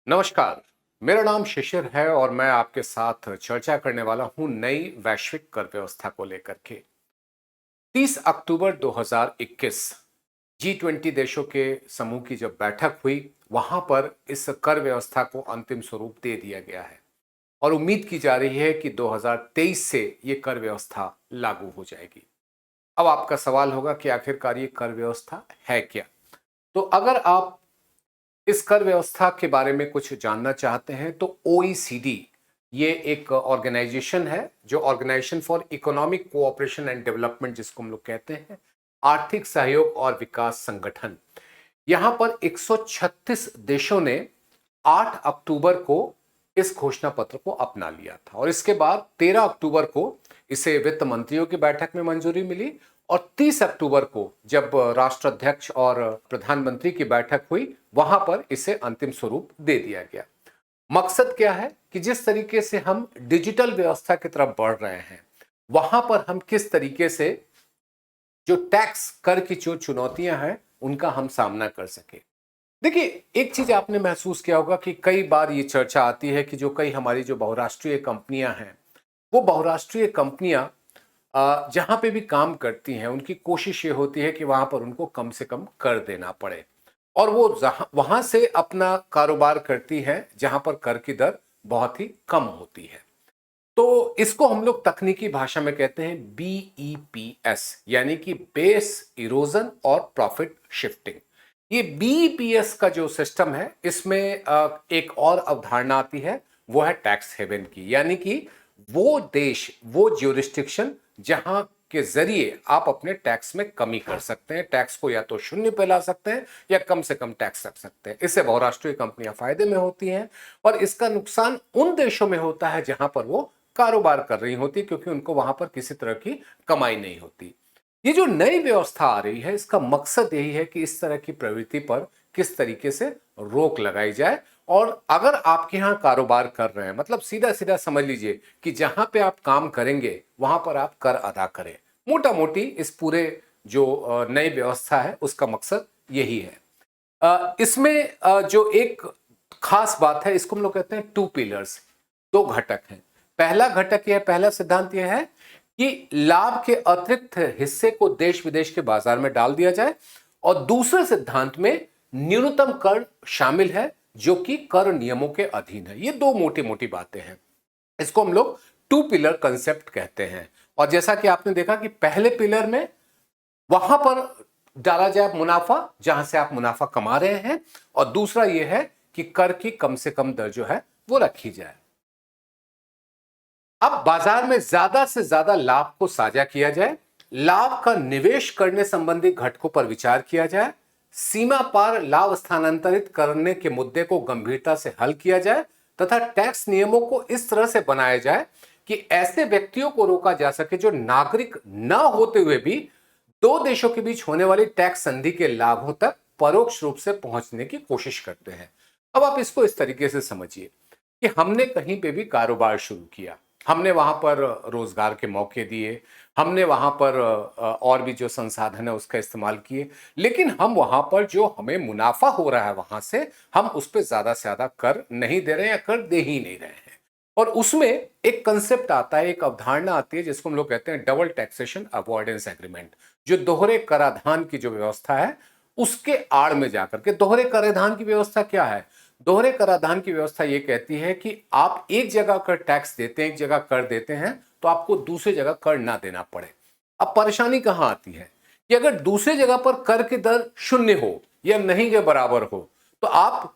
नमस्कार। मेरा नाम शिशिर है और मैं आपके साथ चर्चा करने वाला हूं नई वैश्विक कर व्यवस्था को लेकर के। 30 अक्टूबर 2021 G20 देशों के समूह की जब बैठक हुई, वहां पर इस कर व्यवस्था को अंतिम स्वरूप दे दिया गया है और उम्मीद की जा रही है कि 2023 से ये कर व्यवस्था लागू हो जाएगी। अब आपका सवाल होगा कि आखिरकार ये कर व्यवस्था है क्या? तो अगर आप इस कर व्यवस्था के बारे में कुछ जानना चाहते हैं तो OECD ये एक ऑर्गेनाइजेशन है, जो organisation for economic cooperation and development जिसको हम लोग कहते हैं, आर्थिक सहयोग और विकास संगठन। यहां पर 136 देशों ने 8 अक्टूबर को इस घोषणा पत्र को अपना लिया था और इसके बाद 13 अक्टूबर को इसे वित्त मंत्रियों की बैठक में मंजूरी मिली और 30 अक्टूबर को जब राष्ट्राध्यक्ष और प्रधानमंत्री की बैठक हुई, वहां पर इसे अंतिम स्वरूप दे दिया गया। मकसद क्या है कि जिस तरीके से हम डिजिटल व्यवस्था की तरफ बढ़ रहे हैं, वहां पर हम किस तरीके से जो टैक्स कर की जो चुनौतियां हैं उनका हम सामना कर सके। देखिए, एक चीज आपने महसूस किया होगा कि कई बार ये चर्चा आती है कि जो कई हमारी जो बहुराष्ट्रीय कंपनियां हैं, वो बहुराष्ट्रीय कंपनियां जहां पे भी काम करती हैं, उनकी कोशिश ये होती है कि वहां पर उनको कम से कम कर देना पड़े और वो वहां से अपना कारोबार करती हैं जहां पर कर की दर बहुत ही कम होती है। तो इसको हम लोग तकनीकी भाषा में कहते हैं BEPS, यानी कि बेस इरोजन और प्रॉफिट शिफ्टिंग। ये BEPS का जो सिस्टम है, इसमें एक और अवधारणा आती है, वो है टैक्स हेवन की, यानी कि वो देश, वो ज्यूरिस्डिक्शन जहां के जरिए आप अपने टैक्स में कमी कर सकते हैं, टैक्स को या तो शून्य पे ला सकते हैं या कम से कम टैक्स रख सकते हैं। इससे बहुराष्ट्रीय कंपनियां फायदे में होती हैं और इसका नुकसान उन देशों में होता है जहां पर वो कारोबार कर रही होती, क्योंकि उनको वहां पर किसी तरह की कमाई नहीं होती। ये जो नई व्यवस्था आ रही है, इसका मकसद यही है कि इस तरह की प्रवृत्ति पर किस तरीके से रोक लगाई जाए और अगर आपके यहां कारोबार कर रहे हैं, मतलब सीधा सीधा समझ लीजिए कि जहां पे आप काम करेंगे वहां पर आप कर अदा करें। मोटा मोटी इस पूरे जो नई व्यवस्था है उसका मकसद यही है। इसमें जो एक खास बात है, इसको हम लोग कहते हैं टू पिलर्स, दो घटक हैं। पहला घटक यह, पहला सिद्धांत यह है कि लाभ के अतिरिक्त हिस्से को देश विदेश के बाजार में डाल दिया जाए और दूसरे सिद्धांत में न्यूनतम कर शामिल है जो कि कर नियमों के अधीन है। ये दो मोटी मोटी बातें हैं, इसको हम लोग टू पिलर कंसेप्ट कहते हैं। और जैसा कि आपने देखा कि पहले पिलर में वहां पर डाला जाए मुनाफा, जहां से आप मुनाफा कमा रहे हैं, और दूसरा यह है कि कर की कम से कम दर जो है वो रखी जाए। अब बाजार में ज्यादा से ज्यादा लाभ को साझा किया जाए, लाभ का निवेश करने संबंधी घटकों पर विचार किया जाए, सीमा पार लाभ स्थानांतरित करने के मुद्दे को गंभीरता से हल किया जाए तथा टैक्स नियमों को इस तरह से बनाया जाए कि ऐसे व्यक्तियों को रोका जा सके जो नागरिक न होते हुए भी दो देशों के बीच होने वाली टैक्स संधि के लाभों तक परोक्ष रूप से पहुंचने की कोशिश करते हैं। अब आप इसको इस तरीके से समझिए कि हमने कहीं पे भी कारोबार शुरू किया, हमने वहां पर रोजगार के मौके दिए, हमने वहां पर और भी जो संसाधन है उसका इस्तेमाल किए, लेकिन हम वहां पर जो हमें मुनाफा हो रहा है वहां से हम उस पर ज्यादा से ज्यादा कर नहीं दे रहे हैं या कर दे ही नहीं रहे हैं। और उसमें एक कंसेप्ट आता है, एक अवधारणा आती है जिसको हम लोग कहते हैं डबल टैक्सेशन अवॉइडेंस एग्रीमेंट, जो दोहरे कराधान की जो व्यवस्था है उसके आड़ में जाकर के। दोहरे कराधान की व्यवस्था क्या है? दोहरे कराधान की व्यवस्था यह कहती है कि आप एक जगह कर टैक्स देते हैं, एक जगह कर देते हैं, तो आपको दूसरी जगह कर ना देना पड़े। अब परेशानी कहां आती है कि अगर दूसरी जगह पर कर की दर शून्य हो या नहीं के बराबर हो, तो आप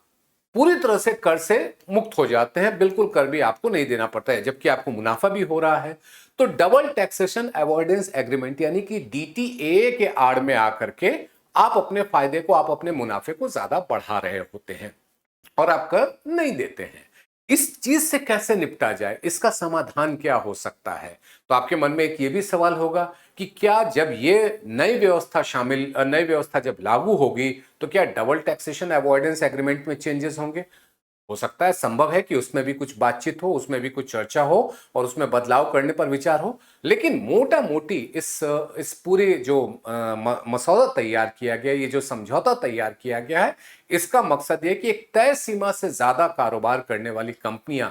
पूरी तरह से कर से मुक्त हो जाते हैं, बिल्कुल कर भी आपको नहीं देना पड़ता है, जबकि आपको मुनाफा भी हो रहा है। तो डबल टैक्सेशन अवॉइडेंस एग्रीमेंट यानी कि DTA के आड़ में आकर के आप अपने फायदे को, आप अपने मुनाफे को ज्यादा बढ़ा रहे होते हैं और आप कर नहीं देते हैं। इस चीज से कैसे निपटा जाए, इसका समाधान क्या हो सकता है? तो आपके मन में एक ये भी सवाल होगा कि क्या जब ये नई व्यवस्था जब लागू होगी तो क्या डबल टैक्सेशन अवॉइडेंस एग्रीमेंट में चेंजेस होंगे? हो सकता है, संभव है कि उसमें भी कुछ बातचीत हो, उसमें भी कुछ चर्चा हो और उसमें बदलाव करने पर विचार हो। लेकिन मोटा मोटी इस पूरे जो मसौदा तैयार किया गया, ये जो समझौता तैयार किया गया है, इसका मकसद ये कि एक तय सीमा से ज्यादा कारोबार करने वाली कंपनियां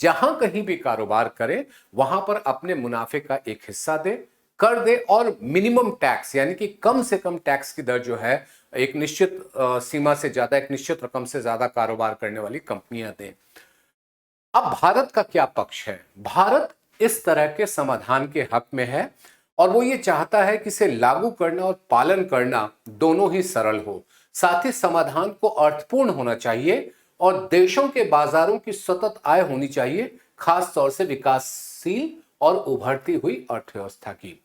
जहां कहीं भी कारोबार करें, वहां पर अपने मुनाफे का एक हिस्सा दे, कर दे, और मिनिमम टैक्स यानी कि कम से कम टैक्स की दर जो है एक निश्चित सीमा से ज्यादा, एक निश्चित रकम से ज्यादा कारोबार करने वाली कंपनियां दें। अब भारत का क्या पक्ष है? भारत इस तरह के समाधान के हक में है और वो ये चाहता है कि इसे लागू करना और पालन करना दोनों ही सरल हो। साथ ही समाधान को अर्थपूर्ण होना चाहिए और देशों के बाजारों की सतत आय होनी चाहिए, खास तौर से विकासशील और उभरती हुई अर्थव्यवस्था की।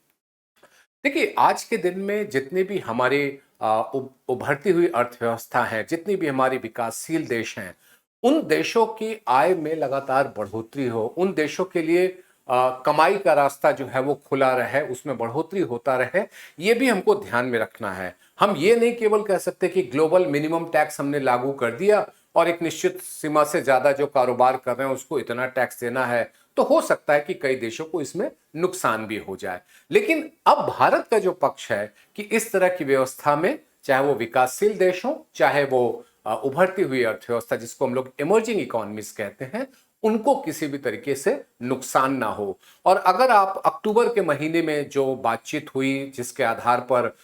देखिए, आज के दिन में जितने भी हमारे उभरती हुई अर्थव्यवस्था है, जितनी भी हमारी विकासशील देश हैं, उन देशों की आय में लगातार बढ़ोतरी हो, उन देशों के लिए कमाई का रास्ता जो है वो खुला रहे, उसमें बढ़ोतरी होता रहे, ये भी हमको ध्यान में रखना है। हम ये नहीं केवल कह सकते कि ग्लोबल मिनिमम टैक्स हमने लागू कर दिया और एक निश्चित सीमा से ज्यादा जो कारोबार कर रहे हैं उसको इतना टैक्स देना है, तो हो सकता है कि कई देशों को इसमें नुकसान भी हो जाए। लेकिन अब भारत का जो पक्ष है कि इस तरह की व्यवस्था में, चाहे वो विकासशील देश हो, चाहे वो उभरती हुई अर्थव्यवस्था जिसको हम लोग इमर्जिंग इकोनॉमीज कहते हैं, उनको किसी भी तरीके से नुकसान ना हो। और अगर आप अक्टूबर के महीने में जो बातचीत हुई, जिसके आधार पर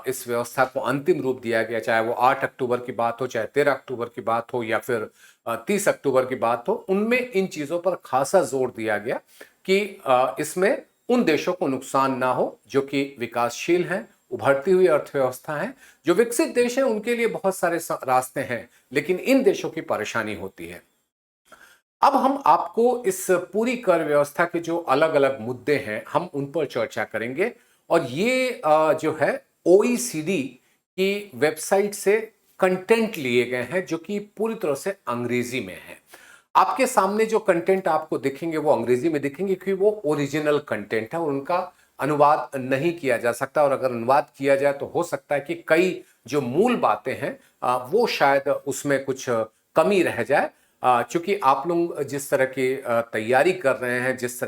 इस व्यवस्था को अंतिम रूप दिया गया, चाहे वो 8 अक्टूबर की बात हो, चाहे 13 अक्टूबर की बात हो, या फिर 30 अक्टूबर की बात हो, उनमें इन चीजों पर खासा जोर दिया गया कि इसमें उन देशों को नुकसान ना हो जो कि विकासशील हैं, उभरती हुई अर्थव्यवस्था है। जो विकसित देश हैं उनके लिए बहुत सारे रास्ते हैं, लेकिन इन देशों की परेशानी होती है। अब हम आपको इस पूरी कर व्यवस्था के जो अलग अलग मुद्दे हैं, हम उन पर चर्चा करेंगे। और ये जो है OECD की वेबसाइट से कंटेंट लिए गए हैं, जो कि पूरी तरह से अंग्रेजी में है। आपके सामने जो कंटेंट आपको दिखेंगे वो अंग्रेजी में दिखेंगे, क्योंकि वो ओरिजिनल कंटेंट है और उनका अनुवाद नहीं किया जा सकता। और अगर अनुवाद किया जाए तो हो सकता है कि कई जो मूल बातें हैं वो शायद उसमें कुछ कमी रह जाए। चूंकि आप लोग जिस तरह की तैयारी कर रहे हैं, जिस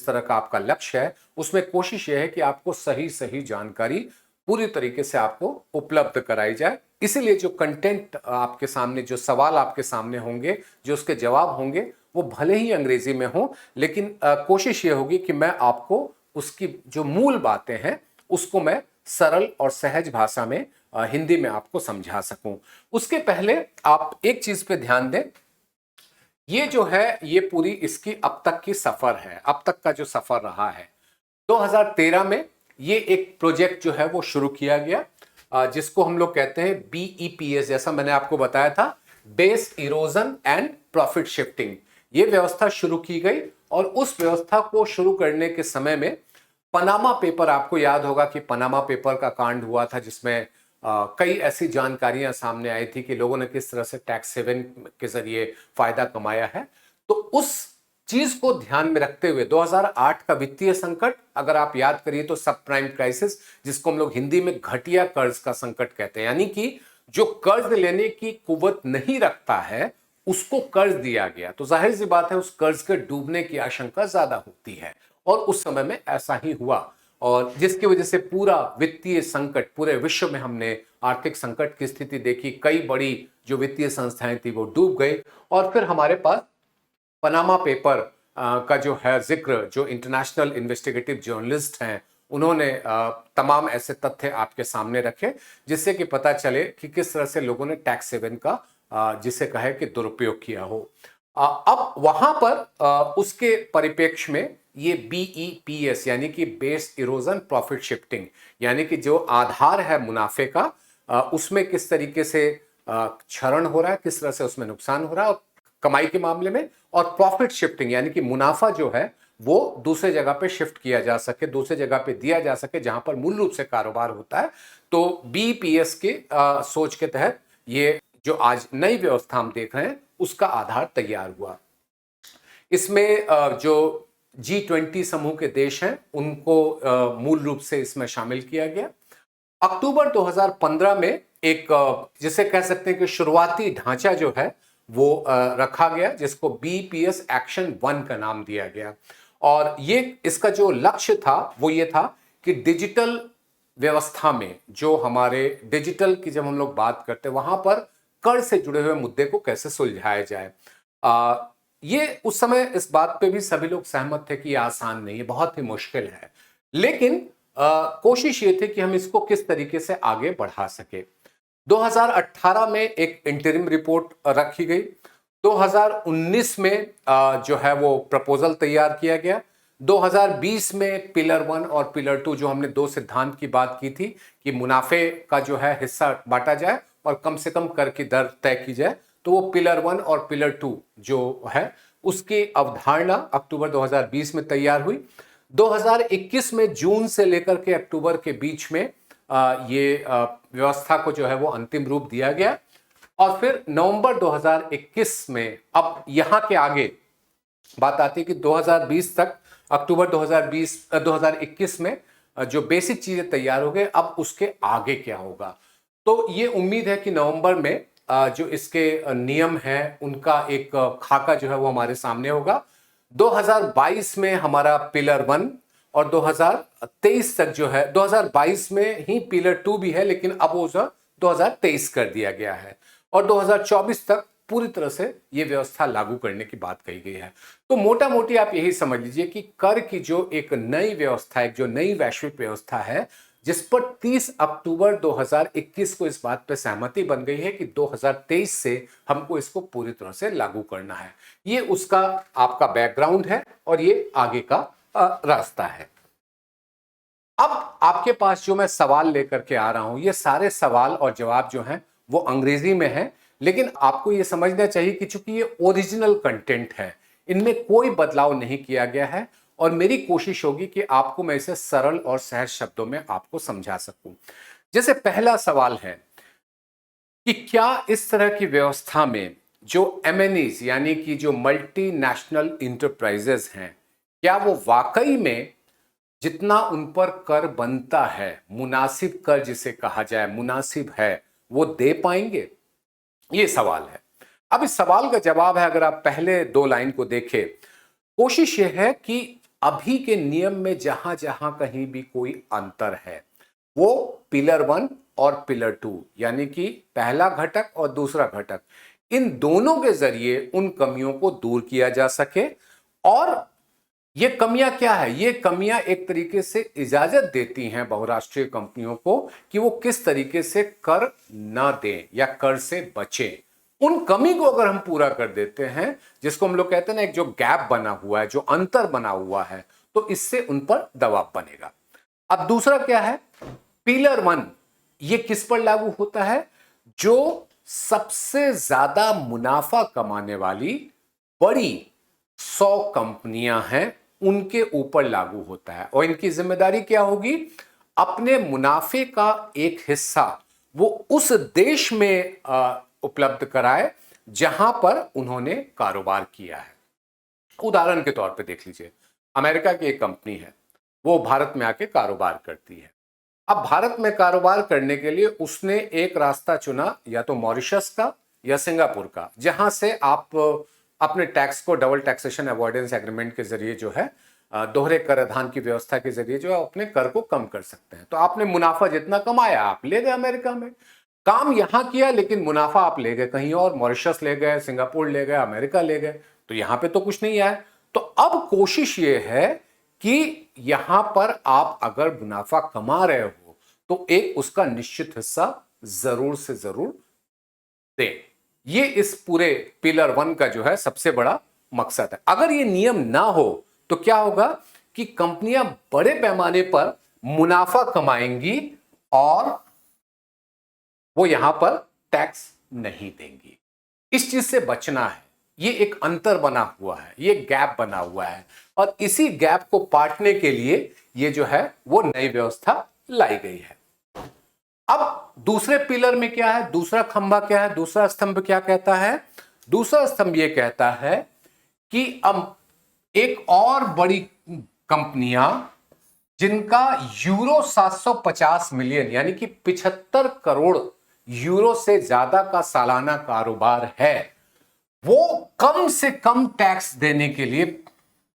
तरह का आपका लक्ष्य है, उसमें कोशिश यह है कि आपको सही सही जानकारी पूरी तरीके से आपको उपलब्ध कराई जाए। इसीलिए जो कंटेंट आपके सामने, जो सवाल आपके सामने होंगे, जो उसके जवाब होंगे, वो भले ही अंग्रेजी में हो, लेकिन कोशिश ये होगी कि मैं आपको उसकी जो मूल बातें हैं उसको मैं सरल और सहज भाषा में हिंदी में आपको समझा सकूं। उसके पहले आप एक चीज पे ध्यान दें, ये जो है ये पूरी इसकी अब तक की सफर है, अब तक का जो सफर रहा है। 2013 में ये एक प्रोजेक्ट जो है वो शुरू किया गया, जिसको हम लोग कहते हैं BEPS, जैसा मैंने आपको बताया था, base erosion and profit shifting. ये व्यवस्था शुरू की गई और उस व्यवस्था को शुरू करने के समय में पनामा पेपर, आपको याद होगा कि पनामा पेपर का कांड हुआ था, जिसमें कई ऐसी जानकारियां सामने आई थी कि लोगों ने किस तरह से टैक्स सेवन के जरिए फायदा कमाया है। तो उस चीज को ध्यान में रखते हुए 2008 का वित्तीय संकट, अगर आप याद करिए तो सब प्राइम क्राइसिस, जिसको हम लोग हिंदी में घटिया कर्ज का संकट कहते हैं, यानी कि जो कर्ज लेने की कुव्वत नहीं रखता है उसको कर्ज दिया गया, तो जाहिर सी बात है उस कर्ज के डूबने की आशंका ज्यादा होती है। और उस समय में ऐसा ही हुआ, और जिसकी वजह से पूरा वित्तीय संकट, पूरे विश्व में हमने आर्थिक संकट की स्थिति देखी। कई बड़ी जो वित्तीय संस्थाएं थी वो डूब गई। और फिर हमारे पास पनामा पेपर का जो है जिक्र, जो इंटरनेशनल इन्वेस्टिगेटिव जर्नलिस्ट हैं उन्होंने तमाम ऐसे तथ्य आपके सामने रखे, जिससे कि पता चले कि किस तरह से लोगों ने टैक्स सेवन का जिसे कहे कि दुरुपयोग किया हो। अब वहां पर उसके परिप्रेक्ष्य में ये BEPS यानी कि बेस इरोजन प्रॉफिट शिफ्टिंग, यानी कि जो आधार है मुनाफे का, उसमें किस तरीके से क्षरण हो रहा है, किस तरह से उसमें नुकसान हो रहा है और कमाई के मामले में, और प्रॉफिट शिफ्टिंग यानी कि मुनाफा जो है वो दूसरे जगह पे शिफ्ट किया जा सके, दूसरे जगह पे दिया जा सके जहां पर मूल रूप से कारोबार होता है। तो BEPS के सोच के तहत ये जो आज नई व्यवस्था हम देख रहे हैं उसका आधार तैयार हुआ। इसमें जो G20 समूह के देश हैं उनको मूल रूप से इसमें शामिल किया गया। अक्टूबर 2015 में एक जिसे कह सकते हैं कि शुरुआती ढांचा जो है वो रखा गया, जिसको बीपीएस एक्शन 1 का नाम दिया गया। और ये इसका जो लक्ष्य था वो ये था कि डिजिटल व्यवस्था में जो हमारे डिजिटल की जब हम लोग बात करते हैं वहां पर कर से जुड़े हुए मुद्दे को कैसे सुलझाया जाए। ये उस समय इस बात पे भी सभी लोग सहमत थे कि ये आसान नहीं है, बहुत ही मुश्किल है, लेकिन कोशिश ये थी कि हम इसको किस तरीके से आगे बढ़ा सके। 2018 में एक इंटरिम रिपोर्ट रखी गई। 2019 में जो है वो प्रपोजल तैयार किया गया। 2020 में पिलर 1 और पिलर 2, जो हमने दो सिद्धांत की बात की थी कि मुनाफे का जो है हिस्सा बांटा जाए और कम से कम कर की दर तय की जाए, तो वो पिलर 1 और पिलर 2 जो है उसकी अवधारणा अक्टूबर 2020 में तैयार हुई। 2021 में जून से लेकर के अक्टूबर के बीच में ये व्यवस्था को जो है वो अंतिम रूप दिया गया। और फिर नवंबर 2021 में, अब यहां के आगे बात आती है कि 2020 तक, अक्टूबर 2021 में जो बेसिक चीजें तैयार हो गए, अब उसके आगे क्या होगा। तो ये उम्मीद है कि नवंबर में जो इसके नियम हैं उनका एक खाका जो है वो हमारे सामने होगा। 2022 में हमारा पिलर 1 और 2023 तक जो है, 2022 में ही पिलर 2 भी है, लेकिन अब वो 2023 कर दिया गया है, और 2024 तक पूरी तरह से ये व्यवस्था लागू करने की बात कही गई है। तो मोटा मोटी आप यही समझ लीजिए कि कर की जो एक नई व्यवस्था है, जो नई वैश्विक व्यवस्था है, जिस पर 30 अक्टूबर 2021 को इस बात पर सहमति बन गई है कि 2023 से हमको इसको पूरी तरह से लागू करना है। ये उसका आपका बैकग्राउंड है और ये आगे का रास्ता है। अब आपके पास जो मैं सवाल लेकर के आ रहा हूं, ये सारे सवाल और जवाब जो हैं वो अंग्रेजी में है, लेकिन आपको ये समझना चाहिए कि चूंकि ये ओरिजिनल कंटेंट है, इनमें कोई बदलाव नहीं किया गया है, और मेरी कोशिश होगी कि आपको मैं इसे सरल और सहज शब्दों में आपको समझा सकूं। जैसे पहला सवाल है कि क्या इस तरह की व्यवस्था में जो एमएनईज यानी कि जो मल्टीनेशनल इंटरप्राइजेस हैं, क्या वो वाकई में जितना उन पर कर बनता है, मुनासिब कर जिसे कहा जाए, मुनासिब है, वो दे पाएंगे? ये सवाल है। अब इस सवाल का जवाब है, अगर आप पहले दो लाइन को देखें, कोशिश यह है कि अभी के नियम में जहां जहां कहीं भी कोई अंतर है, वो पिलर 1 और पिलर 2 यानी कि पहला घटक और दूसरा घटक, इन दोनों के जरिए उन कमियों को दूर किया जा सके। और ये कमियां क्या है? ये कमियां एक तरीके से इजाजत देती हैं बहुराष्ट्रीय कंपनियों को कि वो किस तरीके से कर ना दें या कर से बचें। उन कमी को अगर हम पूरा कर देते हैं, जिसको हम लोग कहते हैं ना, एक जो गैप बना हुआ है, जो अंतर बना हुआ है, तो इससे उन पर दबाव बनेगा। अब दूसरा क्या है? पिलर 1 ये किस पर लागू होता है? जो सबसे ज्यादा मुनाफा कमाने वाली बड़ी 100 कंपनियां हैं, उनके ऊपर लागू होता है। और इनकी जिम्मेदारी क्या होगी? अपने मुनाफे का एक हिस्सा वो उस देश में उपलब्ध कराए जहां पर उन्होंने कारोबार किया है। उदाहरण के तौर पे देख लीजिए, अमेरिका की एक कंपनी है, वो भारत में आके कारोबार करती है। अब भारत में कारोबार करने के लिए उसने एक रास्ता चुना, या तो मॉरिशस का या सिंगापुर का, जहां से आप अपने टैक्स को डबल टैक्सेशन अवॉइडेंस एग्रीमेंट के जरिए जो है, दोहरे कराधान की व्यवस्था के जरिए जो है, अपने कर को कम कर सकते हैं। तो आपने मुनाफा जितना कमाया आप ले गए अमेरिका में, काम यहां किया लेकिन मुनाफा आप ले गए कहीं और, मॉरिशस ले गए, सिंगापुर ले गए, अमेरिका ले गए, तो यहां पे तो कुछ नहीं आया। तो अब कोशिश ये है कि यहां पर आप अगर मुनाफा कमा रहे हो तो एक उसका निश्चित हिस्सा जरूर से जरूर दें। ये इस पूरे पिलर 1 का जो है सबसे बड़ा मकसद है। अगर ये नियम ना हो तो क्या होगा कि कंपनियां बड़े पैमाने पर मुनाफा कमाएंगी और वो यहां पर टैक्स नहीं देंगी। इस चीज से बचना है। ये एक अंतर बना हुआ है, ये गैप बना हुआ है, और इसी गैप को पाटने के लिए ये जो है वो नई व्यवस्था लाई गई है। अब दूसरे पिलर में क्या है? दूसरा खंभा क्या है? दूसरा स्तंभ क्या कहता है? दूसरा स्तंभ ये कहता है कि अब एक और बड़ी कंपनियां जिनका यूरो 750 मिलियन यानी कि 75 करोड़ यूरो से ज्यादा का सालाना कारोबार है, वो कम से कम टैक्स देने के लिए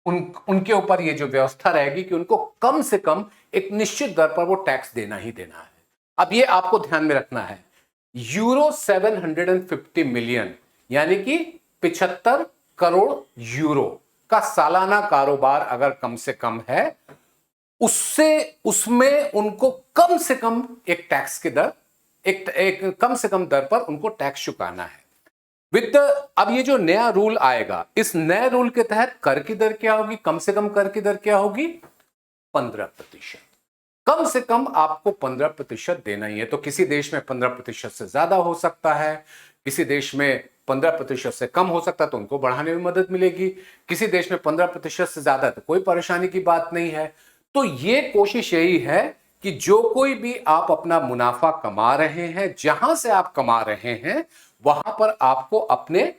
उनके ऊपर ये जो व्यवस्था रहेगी कि उनको कम से कम एक निश्चित दर पर वो टैक्स देना ही देना है। अब ये आपको ध्यान में रखना है, यूरो 750 मिलियन यानी कि 75 करोड़ यूरो का सालाना कारोबार अगर कम से कम है, उससे उसमें उनको कम से कम एक टैक्स की दर, एक कम से कम दर पर उनको टैक्स चुकाना है। विद अब ये जो नया रूल आएगा, इस नए रूल के तहत कर की दर क्या होगी, कम से कम कर की दर क्या होगी, 15%। कम से कम आपको 15% देना ही है। तो किसी देश में 15% से ज्यादा हो सकता है, किसी देश में 15% से कम हो सकता है, तो उनको बढ़ाने में मदद मिलेगी। किसी देश में 15% से ज्यादा है तो कोई परेशानी की बात नहीं है। तो ये कोशिश यही है कि जो कोई भी आप अपना मुनाफा कमा रहे हैं, जहां से आप कमा रहे हैं, वहां पर आपको अपने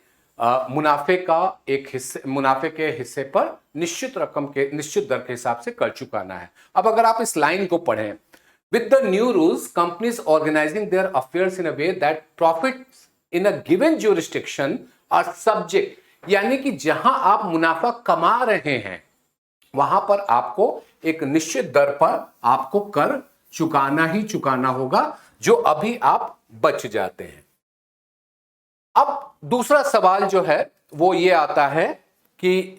मुनाफे का एक हिस्से, मुनाफे के हिस्से पर निश्चित रकम के, निश्चित दर के हिसाब से कर चुकाना है। अब अगर आप इस लाइन को पढ़ें, with the new rules companies organising their affairs in a way that profits in a given jurisdiction are subject, यानी कि जहां आप मुनाफा कमा रहे हैं वहां पर आपको एक निश्चित दर पर आपको कर चुकाना ही चुकाना होगा, जो अभी आप बच जाते हैं। अब दूसरा सवाल जो है वो ये आता है कि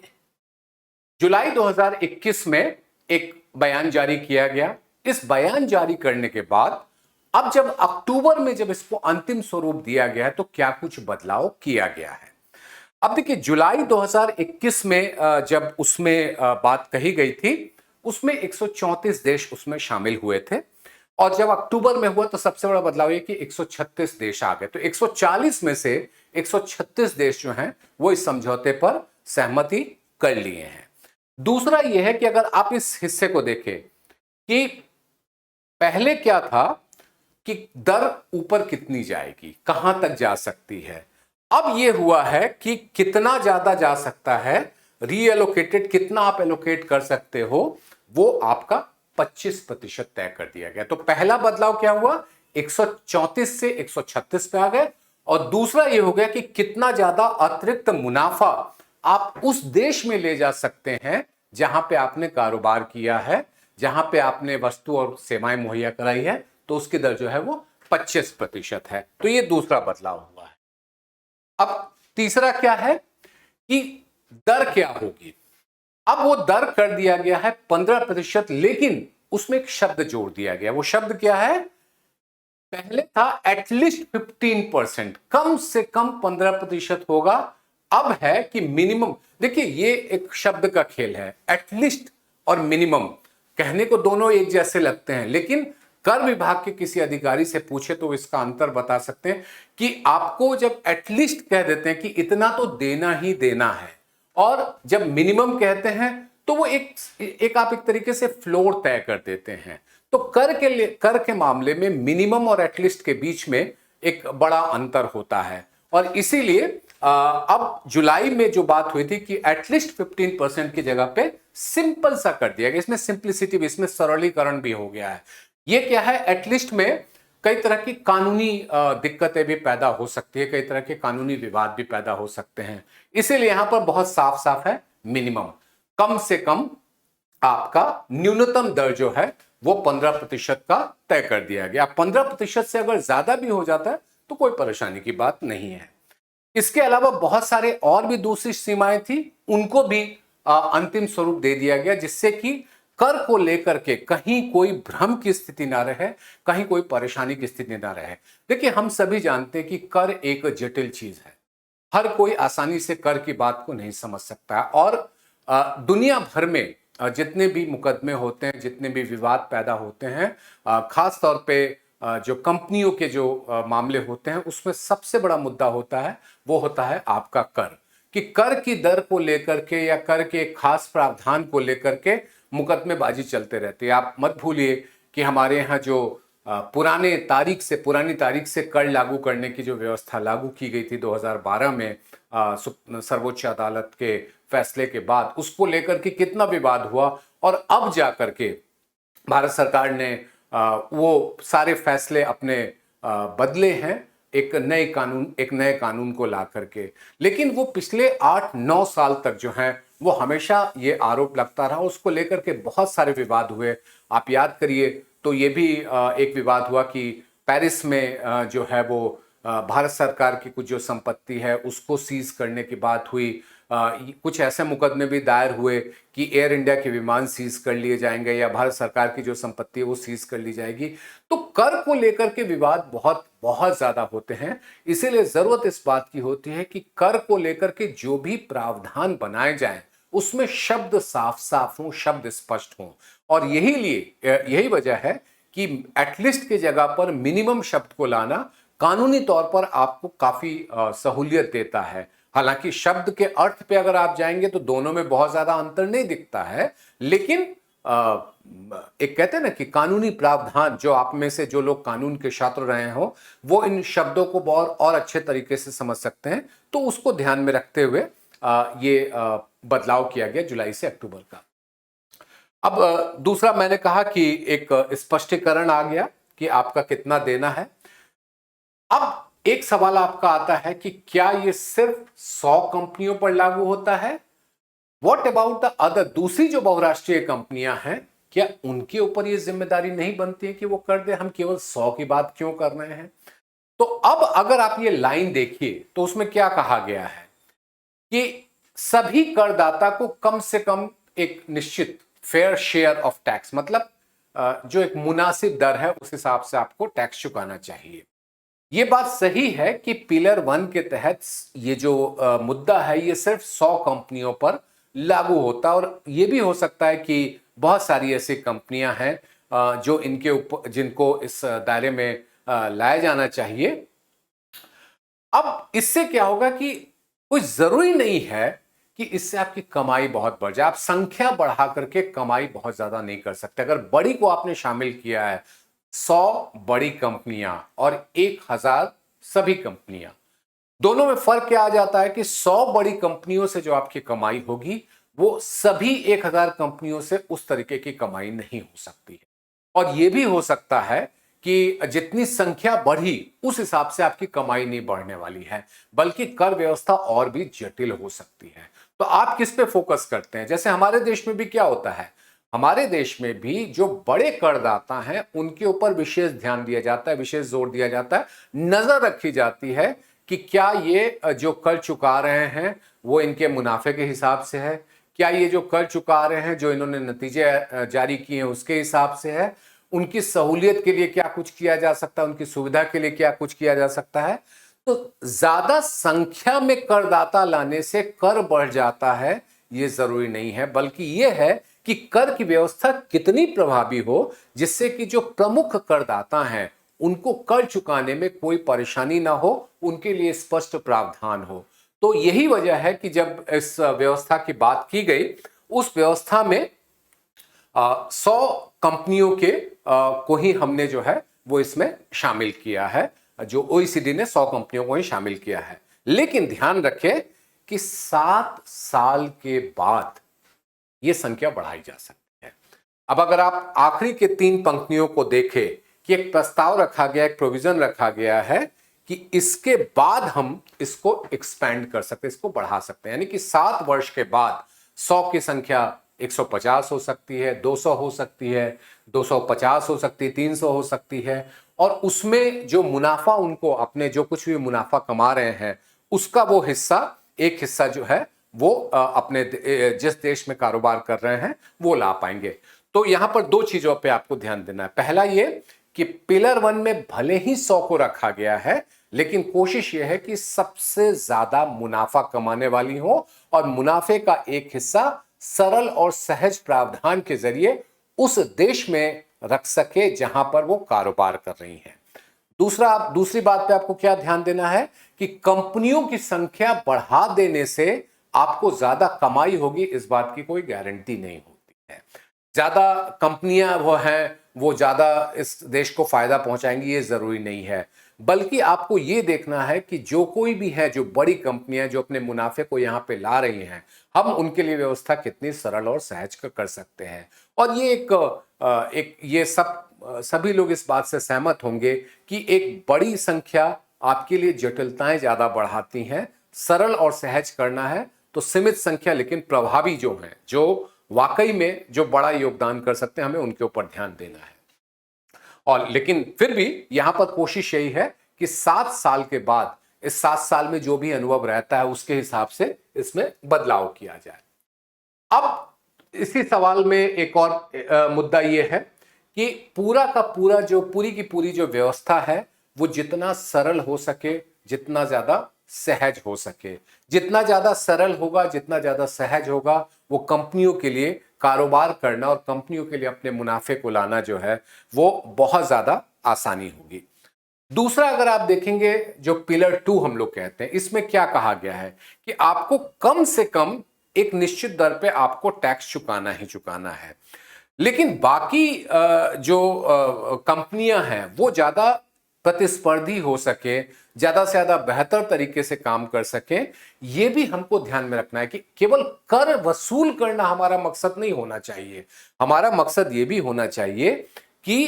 जुलाई 2021 में एक बयान जारी किया गया। इस बयान जारी करने के बाद अब जब अक्टूबर में जब इसको अंतिम स्वरूप दिया गया है तो क्या कुछ बदलाव किया गया है। अब देखिए, जुलाई 2021 में जब उसमें बात कही गई थी, उसमें 134 देश उसमें शामिल हुए थे, और जब अक्टूबर में हुआ तो सबसे बड़ा बदलाव ये कि 136 देश आ गए। तो 140 में से 136 देश जो हैं वो इस समझौते पर सहमति कर लिए हैं। दूसरा यह है कि अगर आप इस हिस्से को देखें कि पहले क्या था कि दर ऊपर कितनी जाएगी, कहां तक जा सकती है, अब यह हुआ है कि कितना ज्यादा जा सकता है, रीएलोकेटेड कितना आप एलोकेट कर सकते हो, वो आपका 25% तय कर दिया गया। तो पहला बदलाव क्या हुआ, 134 से 136 पे आ गए, और दूसरा यह हो गया कि कितना ज्यादा अतिरिक्त मुनाफा आप उस देश में ले जा सकते हैं जहां पे आपने कारोबार किया है, जहां पे आपने वस्तु और सेवाएं मुहैया कराई है, तो उसकी दर जो है वो 25% है। तो ये दूसरा बदलाव हुआ है। अब तीसरा क्या है कि दर क्या होगी। अब वो दर कर दिया गया है 15%, लेकिन उसमें एक शब्द जोड़ दिया गया। वो शब्द क्या है, पहले था एटलीस्ट 15%, कम से कम 15% होगा। अब है कि मिनिमम, देखिए ये एक शब्द का खेल है, एटलीस्ट और मिनिमम कहने को दोनों एक जैसे लगते हैं, लेकिन कर विभाग के किसी अधिकारी से पूछे तो इसका अंतर बता सकते हैं कि आपको जब एटलीस्ट कह देते हैं कि इतना तो देना ही देना है, और जब मिनिमम कहते हैं तो वो एक आप एक तरीके से फ्लोर तय कर देते हैं। तो कर के मामले में मिनिमम और एटलीस्ट के बीच में एक बड़ा अंतर होता है, और इसीलिए अब जुलाई में जो बात हुई थी कि एटलीस्ट 15% की जगह पे सिंपल सा कर दिया गया। इसमें सिंप्लिसिटी भी, इसमें सरलीकरण भी हो गया है। ये क्या है, एटलीस्ट में कई तरह की कानूनी दिक्कतें भी पैदा हो सकती है, कई तरह के कानूनी विवाद भी पैदा हो सकते हैं, इसीलिए यहां पर बहुत साफ साफ है, मिनिमम, कम से कम आपका न्यूनतम दर जो है वो 15% का तय कर दिया गया। 15% से अगर ज्यादा भी हो जाता है तो कोई परेशानी की बात नहीं है। इसके अलावा बहुत सारे और भी दूसरी सीमाएं थी, उनको भी अंतिम स्वरूप दे दिया गया, जिससे कि कर को लेकर के कहीं कोई भ्रम की स्थिति ना रहे, कहीं कोई परेशानी की स्थिति ना रहे। देखिए, हम सभी जानते हैं कि कर एक जटिल चीज है, हर कोई आसानी से कर की बात को नहीं समझ सकता, और दुनिया भर में जितने भी मुकदमे होते हैं, जितने भी विवाद पैदा होते हैं, खास तौर पे जो कंपनियों के जो मामले होते हैं, उसमें सबसे बड़ा मुद्दा होता है, वो होता है आपका कर, कि कर की दर को लेकर के या कर के खास प्रावधान को लेकर के मुकदमेबाजी चलते रहती है। आप मत भूलिए कि हमारे यहाँ जो पुरानी तारीख से कर लागू करने की जो व्यवस्था लागू की गई थी 2012 में सर्वोच्च अदालत के फैसले के बाद, उसको लेकर के कितना विवाद हुआ, और अब जाकर के भारत सरकार ने वो सारे फैसले अपने बदले हैं, एक नए कानून को ला करके। लेकिन वो पिछले 8-9 साल तक जो है वो हमेशा ये आरोप लगता रहा, उसको लेकर के बहुत सारे विवाद हुए। आप याद करिए तो ये भी एक विवाद हुआ कि पेरिस में जो है वो भारत सरकार की कुछ जो संपत्ति है उसको सीज करने की बात हुई। कुछ ऐसे मुकदमे भी दायर हुए कि एयर इंडिया के विमान सीज कर लिए जाएंगे या भारत सरकार की जो संपत्ति है वो सीज कर ली जाएगी। तो कर को लेकर के विवाद बहुत बहुत ज्यादा होते हैं। इसीलिए जरूरत इस बात की होती है कि कर को लेकर के जो भी प्रावधान बनाए जाएं उसमें शब्द साफ साफ हों, शब्द स्पष्ट हों। और यही वजह है कि एटलीस्ट की जगह पर मिनिमम शब्द को लाना कानूनी तौर पर आपको काफी सहूलियत देता है। हालांकि शब्द के अर्थ पे अगर आप जाएंगे तो दोनों में बहुत ज्यादा अंतर नहीं दिखता है, लेकिन एक कहते हैं ना कि कानूनी प्रावधान, जो आप में से जो लोग कानून के छात्र रहे हो वो इन शब्दों को बहुत और अच्छे तरीके से समझ सकते हैं। तो उसको ध्यान में रखते हुए ये बदलाव किया गया जुलाई से अक्टूबर का। अब दूसरा मैंने कहा कि एक स्पष्टीकरण आ गया कि आपका कितना देना है। अब एक सवाल आपका आता है कि क्या ये सिर्फ 100 कंपनियों पर लागू होता है? व्हाट अबाउट द अदर, दूसरी जो बहुराष्ट्रीय कंपनियां हैं, क्या उनके ऊपर ये जिम्मेदारी नहीं बनती है कि वो कर दे? हम केवल 100 की बात क्यों कर रहे हैं? तो अब अगर आप ये लाइन देखिए तो उसमें क्या कहा गया है कि सभी करदाता को कम से कम एक निश्चित फेयर शेयर ऑफ टैक्स, मतलब जो एक मुनासिब दर है उस हिसाब से आपको टैक्स चुकाना चाहिए। ये बात सही है कि पिलर 1 के तहत ये जो मुद्दा है ये सिर्फ 100 कंपनियों पर लागू होता है। और ये भी हो सकता है कि बहुत सारी ऐसी कंपनियां हैं जो इनके ऊपर, जिनको इस दायरे में लाया जाना चाहिए। अब इससे क्या होगा कि कोई जरूरी नहीं है कि इससे आपकी कमाई बहुत बढ़ जाए। आप संख्या बढ़ा करके कमाई बहुत ज्यादा नहीं कर सकते। अगर बड़ी को आपने शामिल किया है, 100 बड़ी कंपनियां और 1000 सभी कंपनियां, दोनों में फर्क क्या आ जाता है कि 100 बड़ी कंपनियों से जो आपकी कमाई होगी वो सभी 1000 कंपनियों से उस तरीके की कमाई नहीं हो सकती है। और यह भी हो सकता है कि जितनी संख्या बढ़ी उस हिसाब से आपकी कमाई नहीं बढ़ने वाली है, बल्कि कर व्यवस्था और भी जटिल हो सकती है। तो आप किस पे फोकस करते हैं? जैसे हमारे देश में भी क्या होता है, हमारे देश में भी जो बड़े करदाता हैं उनके ऊपर विशेष ध्यान दिया जाता है, विशेष जोर दिया जाता है, नजर रखी जाती है कि क्या ये जो कर चुका रहे हैं वो इनके मुनाफे के हिसाब से है, क्या ये जो कर चुका रहे हैं जो इन्होंने नतीजे जारी किए हैं उसके हिसाब से है, उनकी सहूलियत के लिए क्या कुछ किया जा सकता है, उनकी सुविधा के लिए क्या कुछ किया जा सकता है। तो ज्यादा संख्या में करदाता लाने से कर बढ़ जाता है ये जरूरी नहीं है, बल्कि यह है कि कर की व्यवस्था कितनी प्रभावी हो जिससे कि जो प्रमुख करदाता हैं उनको कर चुकाने में कोई परेशानी ना हो, उनके लिए स्पष्ट प्रावधान हो। तो यही वजह है कि जब इस व्यवस्था की बात की गई, उस व्यवस्था में 100 कंपनियों के को ही हमने जो है वो इसमें शामिल किया है, जो ओईसीडी ने 100 कंपनियों को ही शामिल किया है। लेकिन ध्यान रखें कि 7 साल के बाद ये संख्या बढ़ाई जा सकती है। अब अगर आप आखिरी के 3 पंक्तियों को देखें कि एक प्रस्ताव रखा गया, एक प्रोविजन रखा गया है कि इसके बाद हम इसको एक्सपेंड कर सकते हैं, इसको बढ़ा सकते हैं। यानी कि 7 वर्ष के बाद 100 की संख्या 150 हो सकती है, 200 हो सकती है, 250 हो सकती है, 300 हो सकती है। और उसमें जो मुनाफा उनको, अपने जो कुछ भी मुनाफा कमा रहे हैं उसका वो हिस्सा, एक हिस्सा जो है वो अपने जिस देश में कारोबार कर रहे हैं वो ला पाएंगे। तो यहां पर 2 चीजों पे आपको ध्यान देना है। पहला ये कि पिलर 1 में भले ही 100 को रखा गया है, लेकिन कोशिश यह है कि सबसे ज्यादा मुनाफा कमाने वाली हो और मुनाफे का एक हिस्सा सरल और सहज प्रावधान के जरिए उस देश में रख सके जहां पर वो कारोबार कर रही हैं। दूसरी बात पे आपको क्या ध्यान देना है कि कंपनियों की संख्या बढ़ा देने से आपको ज्यादा कमाई होगी, इस बात की कोई गारंटी नहीं होती है। ज्यादा कंपनियां वो हैं वो ज्यादा इस देश को फायदा पहुंचाएंगी ये जरूरी नहीं है, बल्कि आपको ये देखना है कि जो कोई भी है, जो बड़ी कंपनियां जो अपने मुनाफे को यहां पे ला रही हैं, हम उनके लिए व्यवस्था कितनी सरल और सहज कर सकते हैं। और ये ये सभी लोग इस बात से सहमत होंगे कि एक बड़ी संख्या आपके लिए जटिलताएं ज्यादा बढ़ाती हैं। सरल और सहज करना है तो सीमित संख्या लेकिन प्रभावी जो हैं, जो वाकई में जो बड़ा योगदान कर सकते हैं, हमें उनके ऊपर ध्यान देना है। और लेकिन फिर भी यहां पर कोशिश यही है कि 7 साल के बाद, इस 7 साल में जो भी अनुभव रहता है उसके हिसाब से इसमें बदलाव किया जाए। अब इसी सवाल में एक और मुद्दा यह है कि पूरा का पूरा जो पूरी की पूरी जो व्यवस्था है वो जितना सरल हो सके, जितना ज्यादा सहज हो सके। जितना ज्यादा सरल होगा, जितना ज्यादा सहज होगा, वो कंपनियों के लिए कारोबार करना और कंपनियों के लिए अपने मुनाफे को लाना जो है वो बहुत ज्यादा आसानी होगी। दूसरा, अगर आप देखेंगे जो पिलर 2 हम लोग कहते हैं, इसमें क्या कहा गया है कि आपको कम से कम एक निश्चित दर पे आपको टैक्स चुकाना ही चुकाना है। लेकिन बाकी जो कंपनियां हैं वो ज्यादा प्रतिस्पर्धी हो सके, ज्यादा से ज्यादा बेहतर तरीके से काम कर सके, ये भी हमको ध्यान में रखना है कि केवल कर वसूल करना हमारा मकसद नहीं होना चाहिए। हमारा मकसद ये भी होना चाहिए कि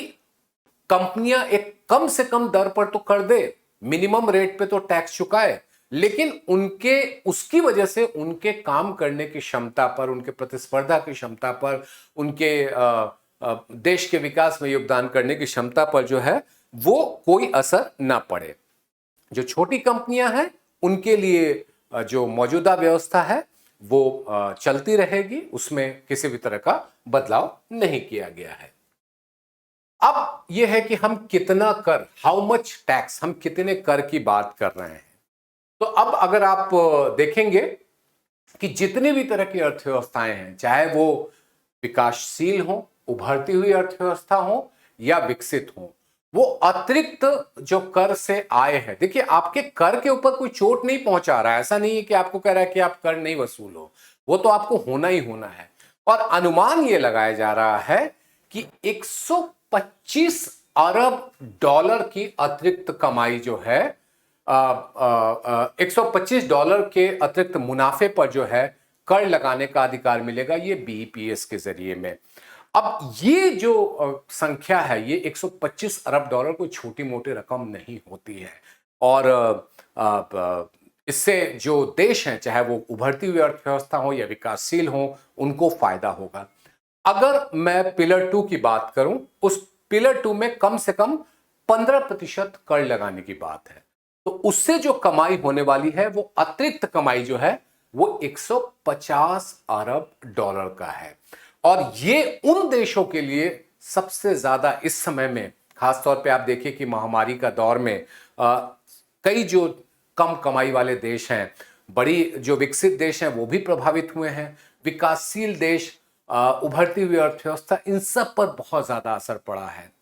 कंपनियां एक कम से कम दर पर तो कर दे, मिनिमम रेट पे तो टैक्स चुकाए, लेकिन उनके उसकी वजह से उनके काम करने की क्षमता पर, उनके प्रतिस्पर्धा की क्षमता पर, उनके देश के विकास में योगदान करने की क्षमता पर जो है वो कोई असर ना पड़े। जो छोटी कंपनियां हैं उनके लिए जो मौजूदा व्यवस्था है वो चलती रहेगी, उसमें किसी भी तरह का बदलाव नहीं किया गया है। अब यह है कि हम कितना कर, हाउ मच टैक्स, हम कितने कर की बात कर रहे हैं। तो अब अगर आप देखेंगे कि जितनी भी तरह की अर्थव्यवस्थाएं हैं, चाहे वो विकासशील हो, उभरती हुई अर्थव्यवस्था हो या विकसित हो, वो अतिरिक्त जो कर से आय है, देखिए आपके कर के ऊपर कोई चोट नहीं पहुंचा रहा है। ऐसा नहीं है कि आपको कह रहा है कि आप कर नहीं वसूलो, वो तो आपको होना ही होना है। और अनुमान ये लगाया जा रहा है कि 125 अरब डॉलर की अतिरिक्त कमाई जो है, 125 डॉलर के अतिरिक्त मुनाफे पर जो है कर लगाने का अधिकार मिलेगा, ये बीईपीएस के जरिए में। अब ये जो संख्या है, ये 125 अरब डॉलर कोई छोटी मोटी रकम नहीं होती है। और इससे जो देश हैं, चाहे वो उभरती हुई अर्थव्यवस्था हो या विकासशील हो, उनको फायदा होगा। अगर मैं पिलर 2 की बात करूं, उस पिलर 2 में कम से कम 15% कर लगाने की बात है। तो उससे जो कमाई होने वाली है, वो अतिरिक्त कमाई जो है वो 150 अरब डॉलर का है। और ये उन देशों के लिए सबसे ज्यादा इस समय में, खासतौर पे आप देखिए कि महामारी का दौर में कई जो कम कमाई वाले देश हैं, बड़ी जो विकसित देश हैं वो भी प्रभावित हुए हैं, विकासशील देश, उभरती हुई अर्थव्यवस्था, इन सब पर बहुत ज्यादा असर पड़ा है।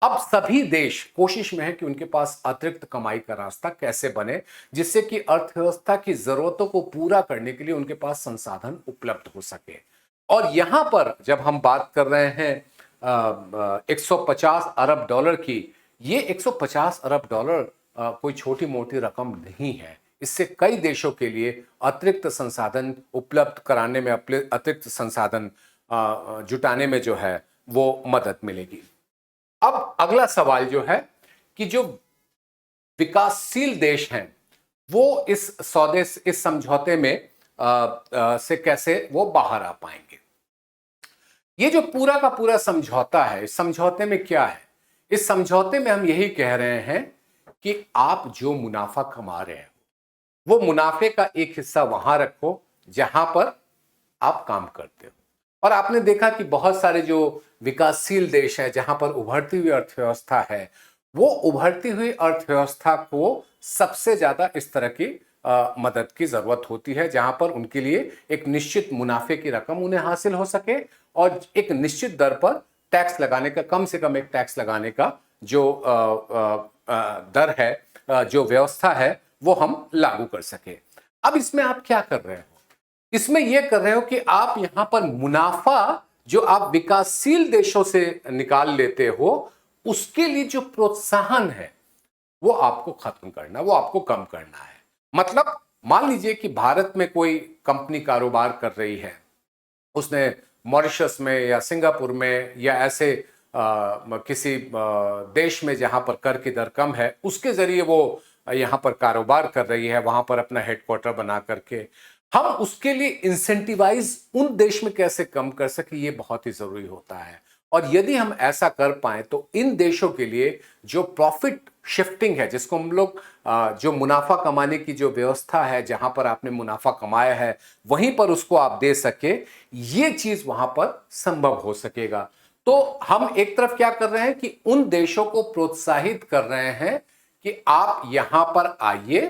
अब सभी देश कोशिश में है कि उनके पास अतिरिक्त कमाई का रास्ता कैसे बने, जिससे कि अर्थव्यवस्था की जरूरतों को पूरा करने के लिए उनके पास संसाधन उपलब्ध हो सके। और यहां पर जब हम बात कर रहे हैं 150 अरब डॉलर की, ये 150 अरब डॉलर कोई छोटी मोटी रकम नहीं है। इससे कई देशों के लिए अतिरिक्त संसाधन उपलब्ध कराने में, अतिरिक्त संसाधन जुटाने में जो है वो मदद मिलेगी। अब अगला सवाल जो है कि जो विकासशील देश हैं वो इस सौदे, इस समझौते में से कैसे वो बाहर आ पाएंगे। ये जो पूरा का पूरा समझौता है, इस समझौते में क्या है? इस समझौते में हम यही कह रहे हैं कि आप जो मुनाफा कमा रहे हैं वो मुनाफे का एक हिस्सा वहां रखो जहां पर आप काम करते हो। और आपने देखा कि बहुत सारे जो विकासशील देश हैं, जहां पर उभरती हुई अर्थव्यवस्था है, वो उभरती हुई अर्थव्यवस्था को सबसे ज्यादा इस तरह की मदद की जरूरत होती है, जहां पर उनके लिए एक निश्चित मुनाफे की रकम उन्हें हासिल हो सके और एक निश्चित दर पर टैक्स लगाने का, कम से कम एक टैक्स लगाने का जो दर है, जो व्यवस्था है, वो हम लागू कर सके। अब इसमें आप क्या कर रहे हो? इसमें यह कर रहे हो कि आप यहां पर मुनाफा जो आप विकासशील देशों से निकाल लेते हो, उसके लिए जो प्रोत्साहन है वो आपको खत्म करना, वो आपको कम करना है। मतलब मान लीजिए कि भारत में कोई कंपनी कारोबार कर रही है, उसने मॉरिशस में या सिंगापुर में या ऐसे किसी देश में जहां पर कर की दर कम है उसके जरिए वो यहाँ पर कारोबार कर रही है, वहां पर अपना हेडक्वार्टर बना करके हम उसके लिए इंसेंटिवाइज उन देश में कैसे कम कर सके, ये बहुत ही जरूरी होता है। और यदि हम ऐसा कर पाए तो इन देशों के लिए जो प्रॉफिट शिफ्टिंग है, जिसको हम लोग जो मुनाफा कमाने की जो व्यवस्था है, जहां पर आपने मुनाफा कमाया है वहीं पर उसको आप दे सके, ये चीज वहां पर संभव हो सकेगा। तो हम एक तरफ क्या कर रहे हैं कि उन देशों को प्रोत्साहित कर रहे हैं कि आप यहां पर आइए,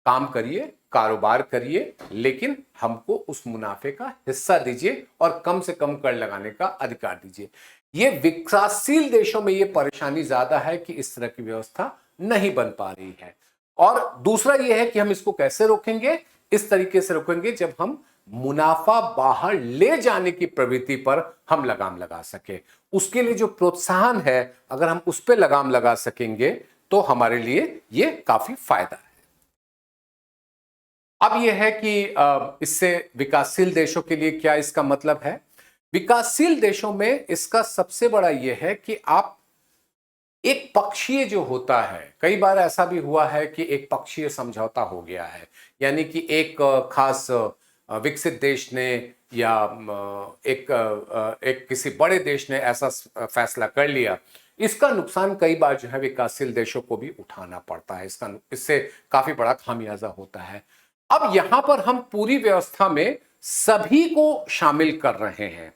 काम करिए, कारोबार करिए, लेकिन हमको उस मुनाफे का हिस्सा दीजिए और कम से कम कर लगाने का अधिकार दीजिए। ये विकासशील देशों में ये परेशानी ज्यादा है कि इस तरह की व्यवस्था नहीं बन पा रही है। और दूसरा ये है कि हम इसको कैसे रोकेंगे, इस तरीके से रोकेंगे जब हम मुनाफा बाहर ले जाने की प्रवृत्ति पर हम लगाम लगा सके। उसके लिए जो प्रोत्साहन है, अगर हम उस पर लगाम लगा सकेंगे तो हमारे लिए ये काफी फायदा है। अब यह है कि इससे विकासशील देशों के लिए क्या इसका मतलब है। विकासशील देशों में इसका सबसे बड़ा यह है कि आप एक पक्षीय जो होता है, कई बार ऐसा भी हुआ है कि एक पक्षीय समझौता हो गया है, यानी कि एक खास विकसित देश ने या एक किसी बड़े देश ने ऐसा फैसला कर लिया, इसका नुकसान कई बार जो है विकासशील देशों को भी उठाना पड़ता है, इससे काफी बड़ा खामियाजा होता है। अब यहां पर हम पूरी व्यवस्था में सभी को शामिल कर रहे हैं।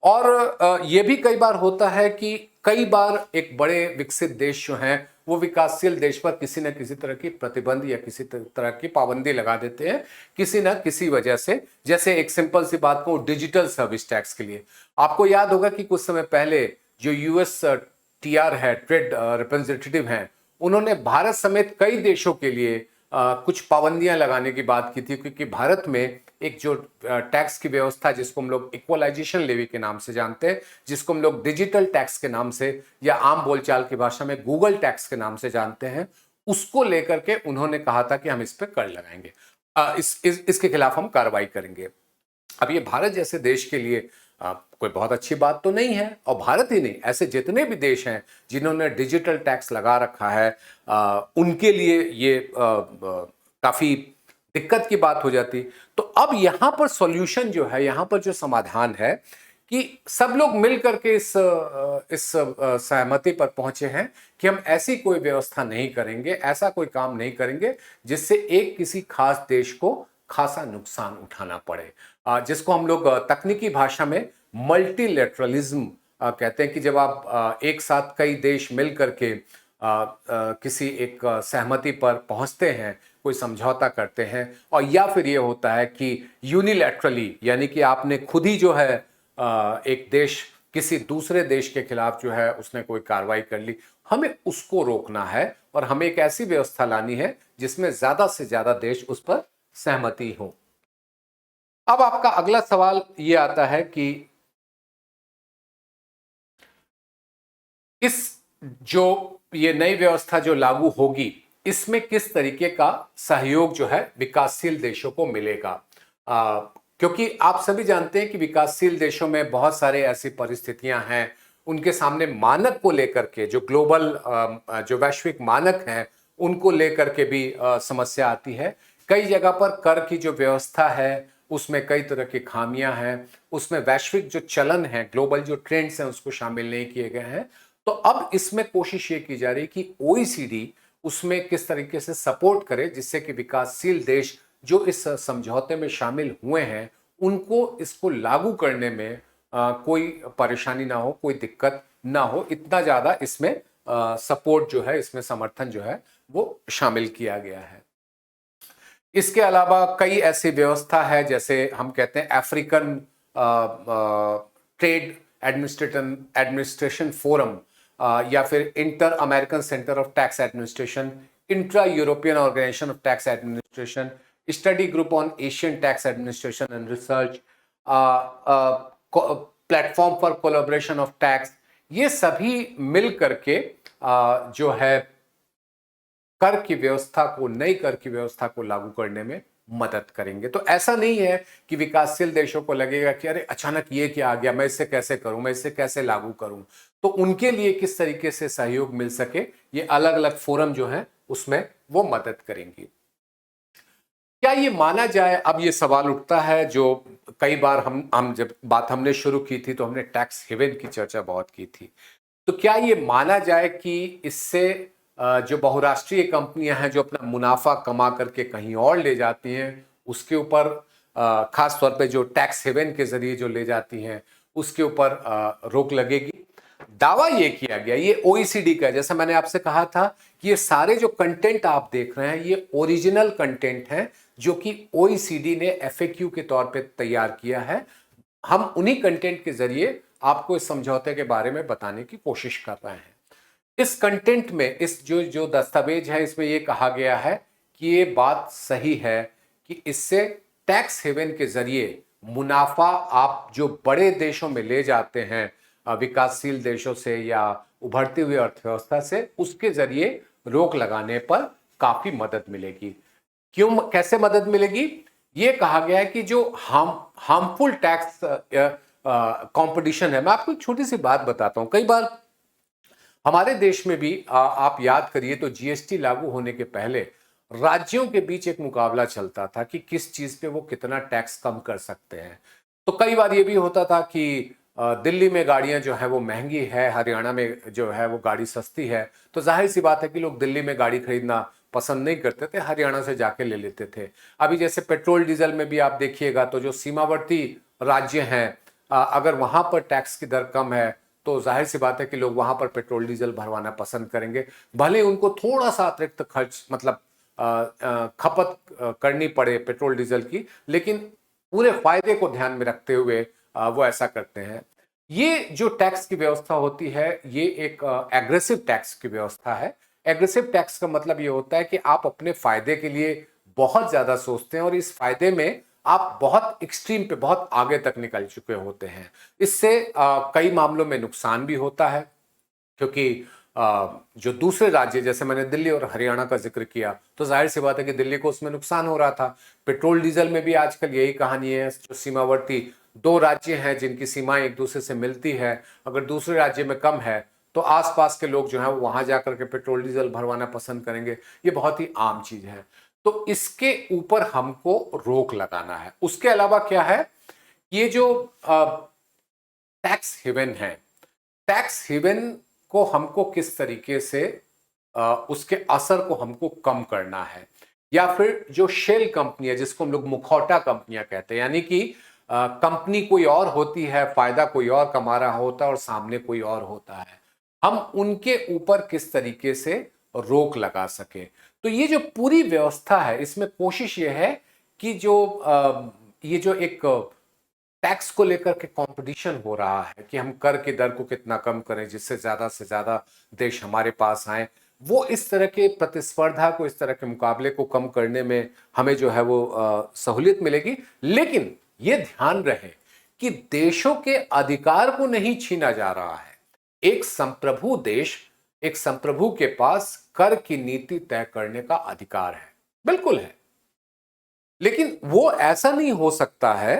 और यह भी कई बार होता है कि कई बार एक बड़े विकसित देश जो हैं वो विकासशील देश पर किसी न किसी तरह की प्रतिबंध या किसी तरह की पाबंदी लगा देते हैं, किसी न किसी वजह से। जैसे एक सिंपल सी बात को, डिजिटल सर्विस टैक्स के लिए आपको याद होगा कि कुछ समय पहले जो यूएस टीआर है, ट्रेड रिप्रेजेंटेटिव हैं, उन्होंने भारत समेत कई देशों के लिए कुछ पाबंदियां लगाने की बात की थी, क्योंकि भारत में एक जो टैक्स की व्यवस्था जिसको हम लोग इक्वलाइजेशन लेवी के नाम से जानते हैं, जिसको हम लोग डिजिटल टैक्स के नाम से या आम बोलचाल की भाषा में गूगल टैक्स के नाम से जानते हैं, उसको लेकर के उन्होंने कहा था कि हम इस पर कर लगाएंगे, इसके खिलाफ हम कार्रवाई करेंगे। अब ये भारत जैसे देश के लिए कोई बहुत अच्छी बात तो नहीं है, और भारत ही नहीं, ऐसे जितने भी देश हैं जिन्होंने डिजिटल टैक्स लगा रखा है उनके लिए ये काफी दिक्कत की बात हो जाती। तो अब यहां पर सॉल्यूशन जो है, यहां पर जो समाधान है कि सब लोग मिल करके इस सहमति पर पहुंचे हैं कि हम ऐसी कोई व्यवस्था नहीं करेंगे, ऐसा कोई काम नहीं करेंगे जिससे एक किसी खास देश को खासा नुकसान उठाना पड़े, जिसको हम लोग तकनीकी भाषा में मल्टीलेटरलिज्म कहते हैं कि जब आप एक साथ कई देश मिल करके किसी एक सहमति पर पहुंचते हैं, कोई समझौता करते हैं, और या फिर ये होता है कि यूनिलैटरली, यानी कि आपने खुद ही जो है एक देश किसी दूसरे देश के खिलाफ जो है उसने कोई कार्रवाई कर ली, हमें उसको रोकना है और हमें एक ऐसी व्यवस्था लानी है जिसमें ज्यादा से ज्यादा देश उस पर सहमति हो। अब आपका अगला सवाल ये आता है कि इस जो ये नई व्यवस्था जो लागू होगी, इसमें किस तरीके का सहयोग जो है विकासशील देशों को मिलेगा, क्योंकि आप सभी जानते हैं कि विकासशील देशों में बहुत सारे ऐसी परिस्थितियां हैं, उनके सामने मानक को लेकर के, जो ग्लोबल जो वैश्विक मानक हैं उनको लेकर के भी समस्या आती है। कई जगह पर कर की जो व्यवस्था है उसमें कई तरह की खामियां हैं, उसमें वैश्विक जो चलन है, ग्लोबल जो ट्रेंड्स हैं उसको शामिल नहीं किए गए हैं। तो अब इसमें कोशिश ये की जा रही है कि ओईसीडी उसमें किस तरीके से सपोर्ट करे, जिससे कि विकासशील देश जो इस समझौते में शामिल हुए हैं उनको इसको लागू करने में कोई परेशानी ना हो, कोई दिक्कत ना हो, इतना ज्यादा इसमें सपोर्ट जो है, इसमें समर्थन जो है वो शामिल किया गया है। इसके अलावा कई ऐसी व्यवस्था है, जैसे हम कहते हैं अफ्रीकन ट्रेड एडमिनिस्ट्रेशन फोरम, या फिर inter American centre of tax administration, intra European organisation of tax administration, study group on Asian tax administration and research, platform for collaboration of tax, ये सभी मिल करके जो है कर की व्यवस्था को, नई कर की व्यवस्था को लागू करने में मदद करेंगे। तो ऐसा नहीं है कि विकासशील देशों को लगेगा कि अरे अचानक ये क्या आ गया, मैं इससे कैसे करूं, मैं इससे कैसे लागू करूं। तो उनके लिए किस तरीके से सहयोग मिल सके, ये अलग अलग फोरम जो है उसमें वो मदद करेंगी। क्या ये माना जाए, अब ये सवाल उठता है जो कई बार हम जब बात हमने शुरू की थी तो हमने टैक्स हेवन की चर्चा बहुत की थी। तो क्या ये माना जाए कि इससे जो बहुराष्ट्रीय कंपनियां हैं जो अपना मुनाफा कमा करके कहीं और ले जाती हैं, उसके ऊपर खास तौर पे जो टैक्स हेवन के जरिए जो ले जाती हैं उसके ऊपर रोक लगेगी? दावा ये किया गया, ये ओईसीडी का है, जैसा मैंने आपसे कहा था कि ये सारे जो कंटेंट आप देख रहे हैं ये ओरिजिनल कंटेंट है जो कि ओईसीडी ने एफएक्यू के तौर पे तैयार किया है। हम उन्हीं कंटेंट के जरिए आपको इस समझौते के बारे में बताने की कोशिश कर रहे हैं। इस कंटेंट में, इस जो जो दस्तावेज है, इसमें यह कहा गया है कि ये बात सही है कि इससे टैक्स हेवन के जरिए मुनाफा आप जो बड़े देशों में ले जाते हैं, विकासशील देशों से या उभरती हुई अर्थव्यवस्था से, उसके जरिए रोक लगाने पर काफी मदद मिलेगी। क्यों, कैसे मदद मिलेगी? ये कहा गया है कि जो हार्मफुल टैक्स कंपटीशन है, मैं आपको एक छोटी सी बात बताता हूं। कई बार हमारे देश में भी आप याद करिए तो जीएसटी लागू होने के पहले राज्यों के बीच एक मुकाबला चलता था कि किस चीज पे वो कितना टैक्स कम कर सकते हैं। तो कई बार ये भी होता था कि दिल्ली में गाड़ियां जो है वो महंगी है, हरियाणा में जो है वो गाड़ी सस्ती है, तो जाहिर सी बात है कि लोग दिल्ली में गाड़ी खरीदना पसंद नहीं करते थे, हरियाणा से जाके ले लेते थे। अभी जैसे पेट्रोल डीजल में भी आप देखिएगा तो जो सीमावर्ती राज्य हैं, अगर वहां पर टैक्स की दर कम है तो जाहिर सी बात है कि लोग वहां पर पेट्रोल डीजल भरवाना पसंद करेंगे, भले उनको थोड़ा सा अतिरिक्त खर्च मतलब खपत करनी पड़े पेट्रोल डीजल की, लेकिन पूरे फायदे को ध्यान में रखते हुए वो ऐसा करते हैं। ये जो टैक्स की व्यवस्था होती है ये एक एग्रेसिव टैक्स की व्यवस्था है। एग्रेसिव टैक्स का मतलब ये होता है कि आप अपने फायदे के लिए बहुत ज्यादा सोचते हैं और इस फायदे में आप बहुत एक्सट्रीम पे, बहुत आगे तक निकल चुके होते हैं। इससे कई मामलों में नुकसान भी होता है, क्योंकि जो दूसरे राज्य, जैसे मैंने दिल्ली और हरियाणा का जिक्र किया, तो जाहिर सी बात है कि दिल्ली को उसमें नुकसान हो रहा था। पेट्रोल डीजल में भी आजकल यही कहानी है, जो सीमावर्ती दो राज्य हैं जिनकी सीमाएं एक दूसरे से मिलती है, अगर दूसरे राज्य में कम है तो आसपास के लोग जो है वो वहां जाकर के पेट्रोल डीजल भरवाना पसंद करेंगे। ये बहुत ही आम चीज है, तो इसके ऊपर हमको रोक लगाना है। उसके अलावा क्या है, ये जो टैक्स हेवन है, टैक्स हेवन को हमको किस तरीके से उसके असर को हमको कम करना है, या फिर जो शेल कंपनी है जिसको हम लोग मुखौटा कंपनियां कहते हैं, यानी कि कंपनी कोई और होती है, फायदा कोई और कमा रहा होता है और सामने कोई और होता है, हम उनके ऊपर किस तरीके से रोक लगा सके। तो ये जो पूरी व्यवस्था है इसमें कोशिश ये है कि जो ये जो एक टैक्स को लेकर के कंपटीशन हो रहा है कि हम कर की दर को कितना कम करें जिससे ज्यादा से ज्यादा देश हमारे पास आए, वो इस तरह के प्रतिस्पर्धा को, इस तरह के मुकाबले को कम करने में हमें जो है वो सहूलियत मिलेगी। लेकिन ये ध्यान रहे कि देशों के अधिकार को नहीं छीना जा रहा है। एक संप्रभु देश, एक संप्रभु के पास कर की नीति तय करने का अधिकार है, बिल्कुल है, लेकिन वो ऐसा नहीं हो सकता है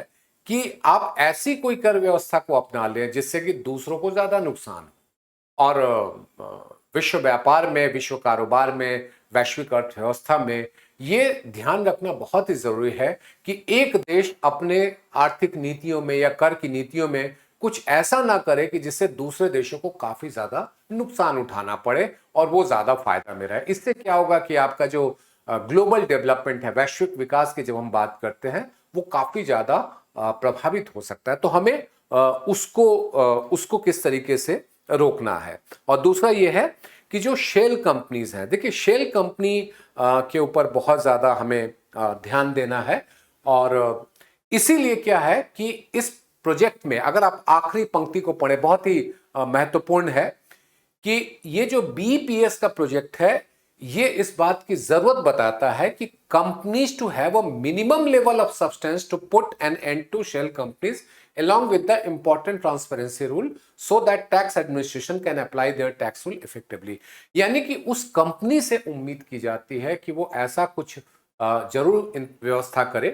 कि आप ऐसी कोई कर व्यवस्था को अपना लें जिससे कि दूसरों को ज्यादा नुकसान हो। और विश्व व्यापार में, विश्व कारोबार में, वैश्विक अर्थव्यवस्था में ये ध्यान रखना बहुत ही जरूरी है कि एक देश अपने आर्थिक नीतियों में या कर की नीतियों में कुछ ऐसा ना करे कि जिससे दूसरे देशों को काफी ज्यादा नुकसान उठाना पड़े और वो ज्यादा फायदा में रहे। इससे क्या होगा कि आपका जो ग्लोबल डेवलपमेंट है, वैश्विक विकास की जब हम बात करते हैं, वो काफी ज्यादा प्रभावित हो सकता है। तो हमें उसको किस तरीके से रोकना है। और दूसरा ये है कि जो शेल कंपनीज हैं, देखिए शेल कंपनी के ऊपर बहुत ज्यादा हमें ध्यान देना है। और इसीलिए क्या है कि इस प्रोजेक्ट में अगर आप आखिरी पंक्ति को पढ़े, बहुत ही महत्वपूर्ण है कि ये जो बीपीएस का प्रोजेक्ट है ये इस बात की जरूरत बताता है कि companies to have a minimum level of substance to put an end to shell companies along with the important transparency rule so that tax administration can apply their tax rule effectively। यानी कि उस company से उम्मीद की जाती है कि वो ऐसा कुछ जरूर व्यवस्था करें।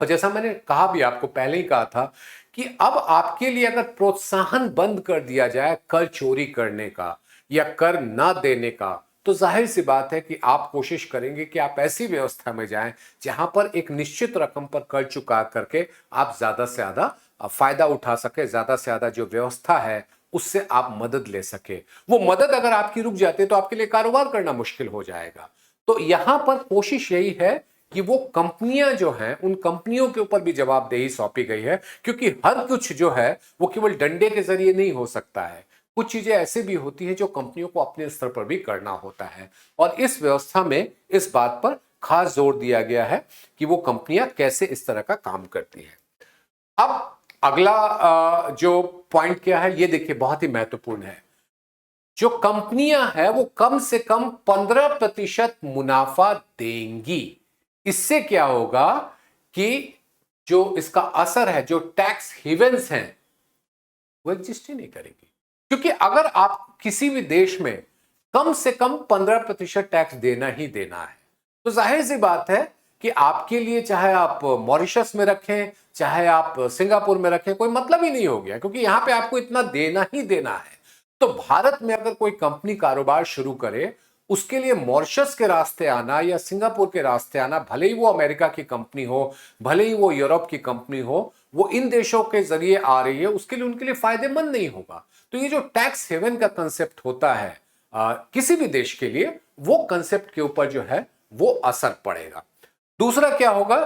और जैसा मैंने कहा भी, आपको पहले ही कहा था कि अब आपके लिए अगर प्रोत्साहन बंद कर दिया जाए कर चोरी करने का या कर ना देने का, तो जाहिर सी बात है कि आप कोशिश करेंगे कि आप ऐसी व्यवस्था में जाएं जहां पर एक निश्चित रकम पर कर चुका करके आप ज्यादा से ज्यादा फायदा उठा सके, ज्यादा से ज्यादा जो व्यवस्था है उससे आप मदद ले सके। वो मदद अगर आपकी रुक जाती है तो आपके लिए कारोबार करना मुश्किल हो जाएगा। तो यहां पर कोशिश यही है कि वो कंपनियां जो हैं, उन कंपनियों के ऊपर भी जवाबदेही सौंपी गई है, क्योंकि हर कुछ जो है वो केवल डंडे के जरिए नहीं हो सकता है। कुछ चीजें ऐसी भी होती हैं जो कंपनियों को अपने स्तर पर भी करना होता है, और इस व्यवस्था में इस बात पर खास जोर दिया गया है कि वो कंपनियां कैसे इस तरह का काम करती हैं। अब अगला जो पॉइंट क्या है, ये देखिए बहुत ही महत्वपूर्ण है। जो कंपनियां हैं वो कम से कम 15% मुनाफा देंगी। इससे क्या होगा कि जो इसका असर है, जो टैक्स हेवेंस हैं, वो एग्जिस्ट ही नहीं करेगी। क्योंकि अगर आप किसी भी देश में कम से कम 15% टैक्स देना ही देना है, तो जाहिर सी बात है कि आपके लिए चाहे आप मॉरिशस में रखें, चाहे आप सिंगापुर में रखें, कोई मतलब ही नहीं हो गया, क्योंकि यहां पे आपको इतना देना ही देना है। तो भारत में अगर कोई कंपनी कारोबार शुरू करे, उसके लिए मॉरिशस के रास्ते आना या सिंगापुर के रास्ते आना, भले ही वो अमेरिका की कंपनी हो, भले ही वो यूरोप की कंपनी हो, वो इन देशों के जरिए आ रही है, उसके लिए उनके लिए फायदेमंद नहीं होगा। तो ये जो टैक्स हेवन का कंसेप्ट होता है किसी भी देश के लिए, वो कंसेप्ट के ऊपर जो है वो असर पड़ेगा। दूसरा क्या होगा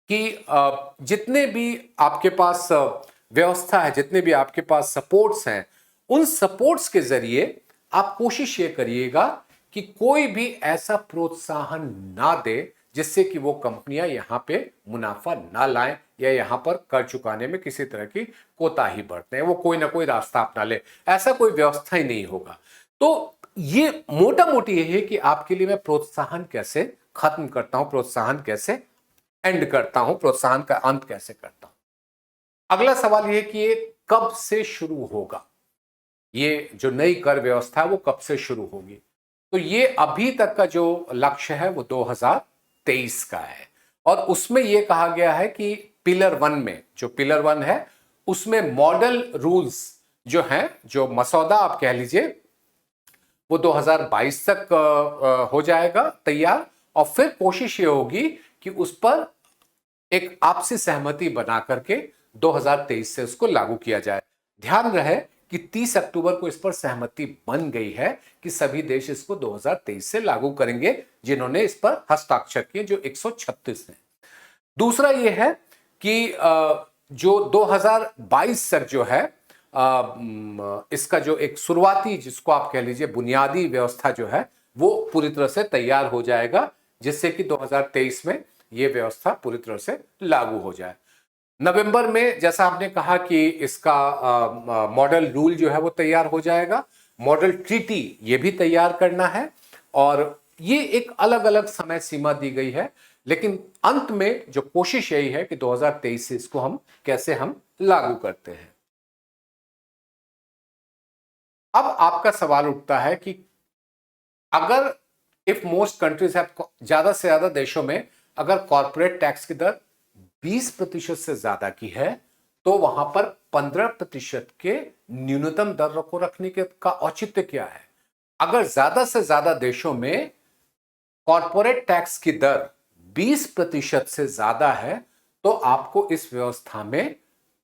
कि जितने भी आपके पास व्यवस्था है, जितने भी आपके पास सपोर्ट्स हैं, उन सपोर्ट्स के जरिए आप कोशिश ये करिएगा कि कोई भी ऐसा प्रोत्साहन ना दे जिससे कि वो कंपनियां यहां पे मुनाफा ना लाएं या यहां पर कर चुकाने में किसी तरह की कोताही बरतें, वो कोई ना कोई रास्ता अपना ले। ऐसा कोई व्यवस्था ही नहीं होगा। तो ये मोटा मोटी ये है कि आपके लिए मैं प्रोत्साहन कैसे खत्म करता हूं, प्रोत्साहन कैसे एंड करता हूं, प्रोत्साहन का अंत कैसे करता हूं। अगला सवाल यह कि ये कब से शुरू होगा, ये जो नई कर व्यवस्था है वो कब से शुरू होगी। तो ये अभी तक का जो लक्ष्य है वो 2023 का है, और उसमें ये कहा गया है कि पिलर 1 में, जो पिलर 1 है उसमें मॉडल रूल्स जो हैं, जो मसौदा आप कह लीजिए, वो 2022 तक हो जाएगा तैयार, और फिर कोशिश ये होगी कि उस पर एक आपसी सहमति बना करके 2023 से उसको लागू किया जाए। ध्यान रहे कि 30 अक्टूबर को इस पर सहमति बन गई है कि सभी देश इसको 2023 से लागू करेंगे, जिन्होंने इस पर हस्ताक्षर किए, जो 136 हैं। दूसरा यह है कि जो 2022 तक जो है इसका जो एक शुरुआती, जिसको आप कह लीजिए बुनियादी व्यवस्था जो है, वो पूरी तरह से तैयार हो जाएगा, जिससे कि 2023 में ये व्यवस्था पूरी तरह से लागू हो जाए। नवंबर में जैसा आपने कहा कि इसका मॉडल रूल जो है वो तैयार हो जाएगा, मॉडल ट्रीटी ये भी तैयार करना है, और ये एक अलग अलग समय सीमा दी गई है, लेकिन अंत में जो कोशिश यही है कि 2023 से इसको हम कैसे लागू करते हैं। अब आपका सवाल उठता है कि अगर इफ मोस्ट कंट्रीज हैव, ज्यादा से ज्यादा देशों में अगर कॉर्पोरेट टैक्स की दर 20% से ज्यादा की है, तो वहां पर 15% के न्यूनतम दर को रखने के का औचित्य क्या है। अगर ज्यादा से ज्यादा देशों में कॉर्पोरेट टैक्स की दर 20% से ज्यादा है, तो आपको इस व्यवस्था में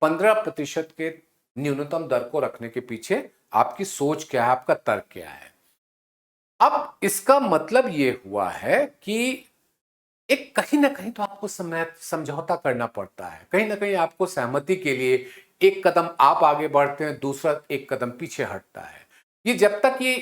15% के न्यूनतम दर को रखने के पीछे आपकी सोच क्या है, आपका तर्क क्या है। अब इसका मतलब यह हुआ है कि एक कहीं ना कहीं तो आपको समझौता करना पड़ता है, कहीं ना कहीं आपको सहमति के लिए एक कदम आप आगे बढ़ते हैं, दूसरा एक कदम पीछे हटता है। ये जब तक ये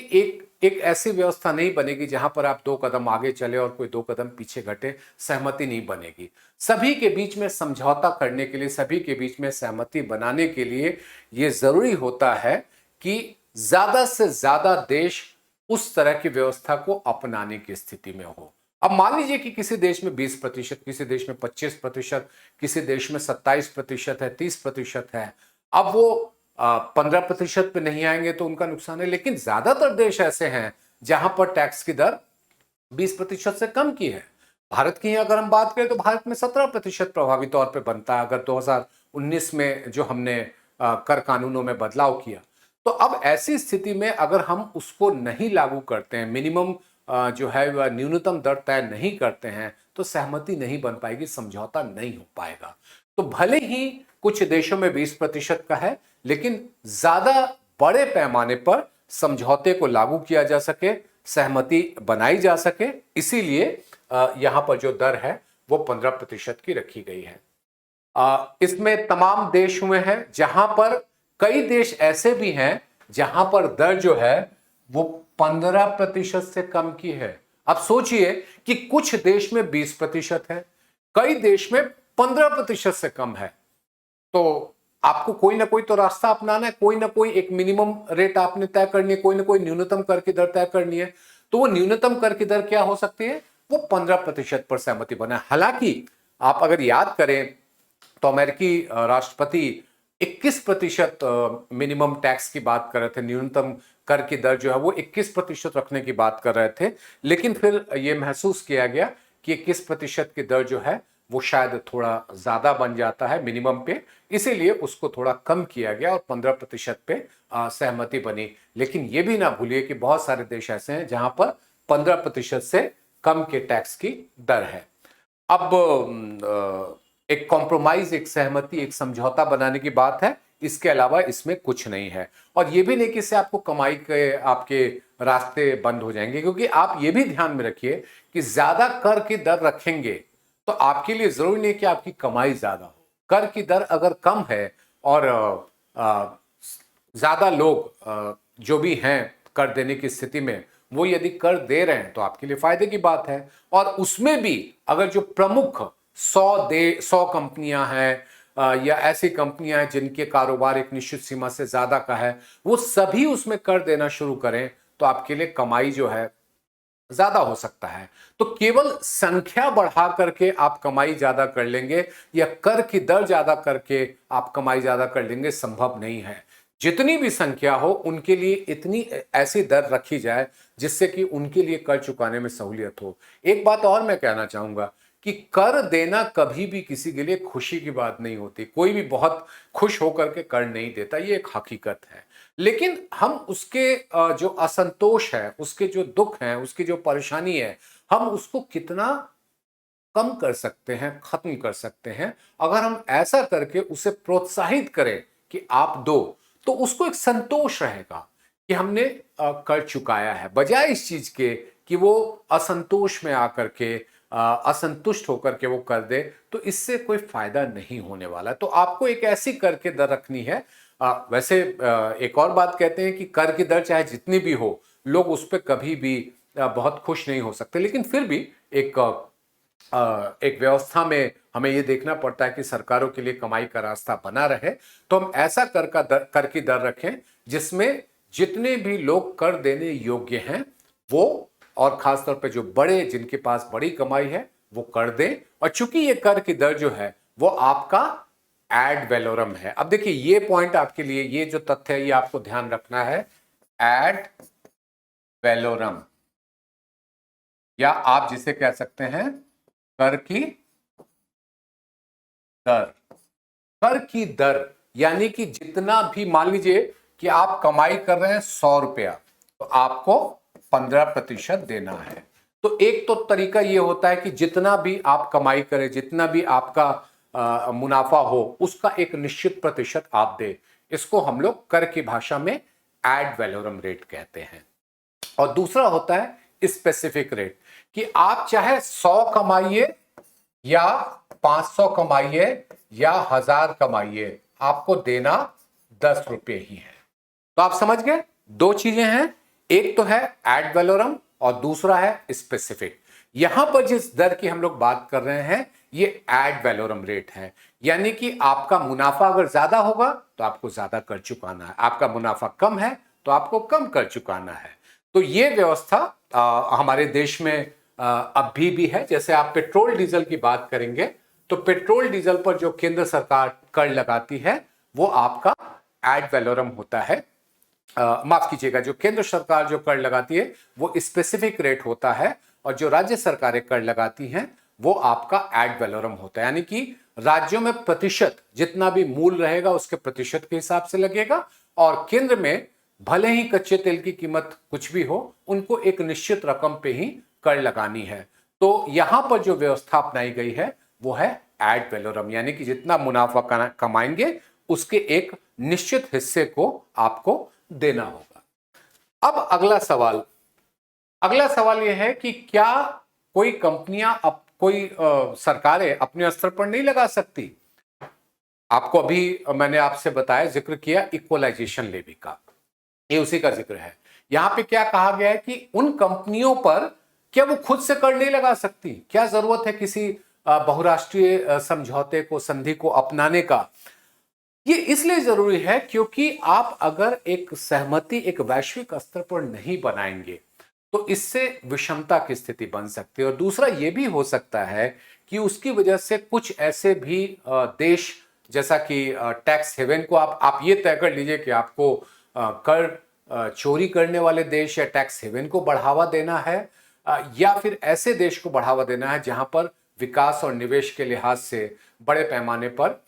एक ऐसी व्यवस्था नहीं बनेगी जहां पर आप 2 कदम आगे चले और कोई 2 कदम पीछे घटे, सहमति नहीं बनेगी। सभी के बीच में समझौता करने के लिए, सभी के बीच में सहमति बनाने के लिए यह जरूरी होता है कि ज्यादा से ज्यादा देश उस तरह की व्यवस्था को अपनाने की स्थिति में हो। अब मान लीजिए कि किसी देश में 20%, किसी देश में 25%, किसी देश में 27% है, 30% है, अब वो 15% पे नहीं आएंगे तो उनका नुकसान है। लेकिन ज्यादातर देश ऐसे हैं जहां पर टैक्स की दर 20% से कम की है। भारत की अगर हम बात करें तो भारत में 17% प्रभावी तौर पे बनता है, अगर 2019 में जो हमने कर कानूनों में बदलाव किया। तो अब ऐसी स्थिति में अगर हम उसको नहीं लागू करते हैं, मिनिमम जो है वह न्यूनतम दर तय नहीं करते हैं, तो सहमति नहीं बन पाएगी, समझौता नहीं हो पाएगा। तो भले ही कुछ देशों में 20% का है, लेकिन ज्यादा बड़े पैमाने पर समझौते को लागू किया जा सके, सहमति बनाई जा सके, इसीलिए यहां पर जो दर है वो 15% की रखी गई है। इसमें तमाम देश हुए हैं, जहां पर कई देश ऐसे भी हैं जहां पर दर जो है वो 15% से कम की है। अब सोचिए कि कुछ देश में 20% है, कई देश में 15% से कम है। तो आपको कोई ना कोई तो रास्ता अपनाना है, कोई ना कोई एक मिनिमम रेट आपने तय करनी है, कोई ना कोई न्यूनतम कर की दर तय करनी है। तो वो न्यूनतम कर की दर क्या हो सकती है? वो 15% पर सहमति बना। हालांकि आप अगर याद करें तो अमेरिकी राष्ट्रपति 21% मिनिमम टैक्स की बात कर रहे थे, न्यूनतम कर की दर जो है वो 21% रखने की बात कर रहे थे, लेकिन फिर यह महसूस किया गया कि 21% की दर जो है वो शायद थोड़ा ज्यादा बन जाता है मिनिमम पे, इसीलिए उसको थोड़ा कम किया गया और 15% पे सहमति बनी। लेकिन ये भी ना भूलिए कि बहुत सारे देश ऐसे हैं जहां पर 15% से कम के टैक्स की दर है। अब एक कॉम्प्रोमाइज, एक सहमति, एक समझौता बनाने की बात है, इसके अलावा इसमें कुछ नहीं है। और ये भी नहीं कि इससे आपको कमाई के आपके रास्ते बंद हो जाएंगे, क्योंकि आप ये भी ध्यान में रखिए कि ज्यादा कर की दर रखेंगे तो आपके लिए जरूरी नहीं कि आपकी कमाई ज्यादा हो। कर की दर अगर कम है और ज्यादा लोग जो भी हैं कर देने की स्थिति में, वो यदि कर दे रहे हैं तो आपके लिए फायदे की बात है। और उसमें भी अगर जो प्रमुख 100 कंपनियां हैं या ऐसी कंपनियां हैं जिनके कारोबार एक निश्चित सीमा से ज्यादा का है, वो सभी उसमें कर देना शुरू करें तो आपके लिए कमाई जो है ज्यादा हो सकता है। तो केवल संख्या बढ़ा करके आप कमाई ज्यादा कर लेंगे या कर की दर ज्यादा करके आप कमाई ज्यादा कर लेंगे, संभव नहीं है। जितनी भी संख्या हो उनके लिए इतनी ऐसी दर रखी जाए जिससे कि उनके लिए कर चुकाने में सहूलियत हो। एक बात और मैं कहना चाहूंगा कि कर देना कभी भी किसी के लिए खुशी की बात नहीं होती। कोई भी बहुत खुश होकर के कर नहीं देता, ये एक हकीकत है। लेकिन हम उसके जो असंतोष है, उसके जो दुख है, उसकी जो परेशानी है, हम उसको कितना कम कर सकते हैं, खत्म कर सकते हैं। अगर हम ऐसा करके उसे प्रोत्साहित करें कि आप दो, तो उसको एक संतोष रहेगा कि हमने कर चुकाया है, बजाय इस चीज के कि वो असंतोष में आकर के असंतुष्ट होकर के वो कर दे। तो इससे कोई फायदा नहीं होने वाला। तो आपको एक ऐसी कर की दर रखनी है। वैसे एक और बात कहते हैं कि कर की दर चाहे जितनी भी हो, लोग उस पर कभी भी बहुत खुश नहीं हो सकते, लेकिन फिर भी एक व्यवस्था में हमें यह देखना पड़ता है कि सरकारों के लिए कमाई का रास्ता बना रहे। तो हम ऐसा कर की दर रखें जिसमें जितने भी लोग कर देने योग्य हैं वो, और खासतौर पे जो बड़े, जिनके पास बड़ी कमाई है, वो कर दें। और चूंकि ये कर की दर जो है वो आपका एड वैलोरम है। अब देखिए ये पॉइंट आपके लिए, ये जो तथ्य है ये आपको ध्यान रखना है। एड वैलोरम, या आप जिसे कह सकते हैं कर की दर। कर की दर यानी कि जितना भी, मान लीजिए कि आप कमाई कर रहे हैं 100 रुपया, तो आपको 15% देना है। तो एक तो तरीका यह होता है कि जितना भी आप कमाई करें, जितना भी आपका मुनाफा हो, उसका एक निश्चित प्रतिशत आप दे। इसको हम लोग कर की भाषा में एड वैलोरम रेट कहते हैं। और दूसरा होता है स्पेसिफिक रेट, कि आप चाहे 100 कमाइए या 500 कमाइए या 1000 कमाइए, आपको देना 10 रुपये ही है। तो आप समझ गए, दो चीजें हैं, एक तो है एड वैलोरम और दूसरा है स्पेसिफिक। यहां पर जिस दर की हम लोग बात कर रहे हैं ये एड वैलोरम रेट है, यानी कि आपका मुनाफा अगर ज्यादा होगा तो आपको ज्यादा कर चुकाना है, आपका मुनाफा कम है तो आपको कम कर चुकाना है। तो ये व्यवस्था हमारे देश में अभी भी है। जैसे आप पेट्रोल डीजल की बात करेंगे तो पेट्रोल डीजल पर जो केंद्र सरकार कर लगाती है वो आपका एड वैलोरम होता है। माफ कीजिएगा, जो केंद्र सरकार जो कर लगाती है वो स्पेसिफिक रेट होता है। और जो राज्य सरकारें कर लगाती हैं वो आपका एड वैलोरम होता है, यानी कि राज्यों में प्रतिशत जितना भी मूल रहेगा उसके प्रतिशत के हिसाब से लगेगा, और केंद्र में भले ही कच्चे तेल की कीमत कुछ भी हो, उनको एक निश्चित रकम पे ही कर लगानी है। तो यहां पर जो व्यवस्था अपनाई गई है वो है एड वैलोरम, यानी कि जितना मुनाफा कमाएंगे उसके एक निश्चित हिस्से को आपको देना होगा। अब अगला सवाल यह है कि क्या कोई कंपनियां कोई सरकारें अपने स्तर पर नहीं लगा सकती? आपको अभी मैंने आपसे बताया, जिक्र किया इक्वलाइजेशन लेवी का, ये उसी का जिक्र है। यहां पे क्या कहा गया है कि उन कंपनियों पर क्या वो खुद से कर नहीं लगा सकती? क्या जरूरत है किसी बहुराष्ट्रीय समझौते को, संधि को अपनाने का? ये इसलिए जरूरी है क्योंकि आप अगर एक सहमति एक वैश्विक स्तर पर नहीं बनाएंगे तो इससे विषमता की स्थिति बन सकती है। और दूसरा ये भी हो सकता है कि उसकी वजह से कुछ ऐसे भी देश, जैसा कि टैक्स हेवन को आप ये तय कर लीजिए कि आपको कर चोरी करने वाले देश या टैक्स हेवन को बढ़ावा देना है, या फिर ऐसे देश को बढ़ावा देना है जहां पर विकास और निवेश के लिहाज से बड़े पैमाने पर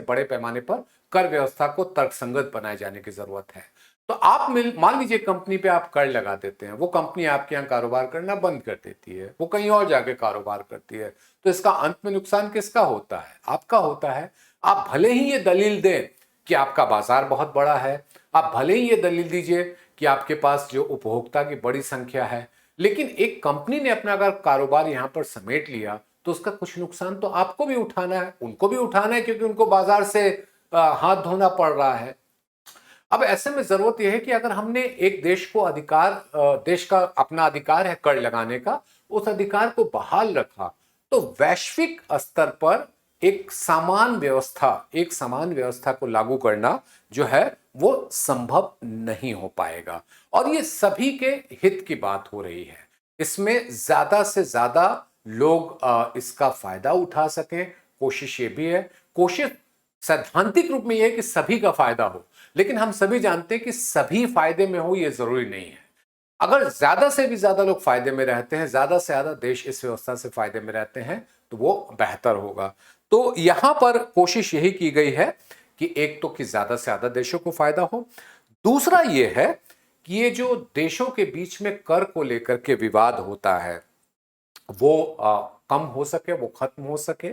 बड़े पैमाने पर कर व्यवस्था को तर्कसंगत बनाए जाने की जरूरत है। तो आप मान लीजिए कंपनी पे आप कर लगा देते हैं, वो कंपनी आपके यहाँ कारोबार करना बंद कर देती है, वो कहीं और जाके कारोबार करती है, तो इसका अंत में नुकसान किसका होता है? आपका होता है। आप भले ही ये दलील दें कि आपका बाजार बहुत बड़ा है, आप भले ही ये दलील दीजिए कि आपके पास जो उपभोक्ता की बड़ी संख्या है, लेकिन एक कंपनी ने अपना अगर कारोबार यहां पर समेट लिया तो उसका कुछ नुकसान तो आपको भी उठाना है, उनको भी उठाना है, क्योंकि उनको बाजार से हाथ धोना पड़ रहा है। अब ऐसे में जरूरत यह है कि अगर हमने एक देश को देश का अपना अधिकार है कर लगाने का, उस अधिकार को बहाल रखा, तो वैश्विक स्तर पर एक समान व्यवस्था को लागू करना जो है वो संभव नहीं हो पाएगा। और ये सभी के हित की बात हो रही है, इसमें ज्यादा से ज्यादा लोग इसका फायदा उठा सकें, कोशिश ये भी है। कोशिश सैद्धांतिक रूप में यह है कि सभी का फायदा हो, लेकिन हम सभी जानते हैं कि सभी फायदे में हो ये जरूरी नहीं है। अगर ज्यादा से भी ज्यादा लोग फायदे में रहते हैं, ज्यादा से ज्यादा देश इस व्यवस्था से फायदे में रहते हैं, तो वो बेहतर होगा। तो यहां पर कोशिश यही की गई है कि एक तो कि ज्यादा से ज्यादा देशों को फायदा हो, दूसरा ये है कि ये जो देशों के बीच में कर को लेकर के विवाद होता है वो कम हो सके, वो खत्म हो सके।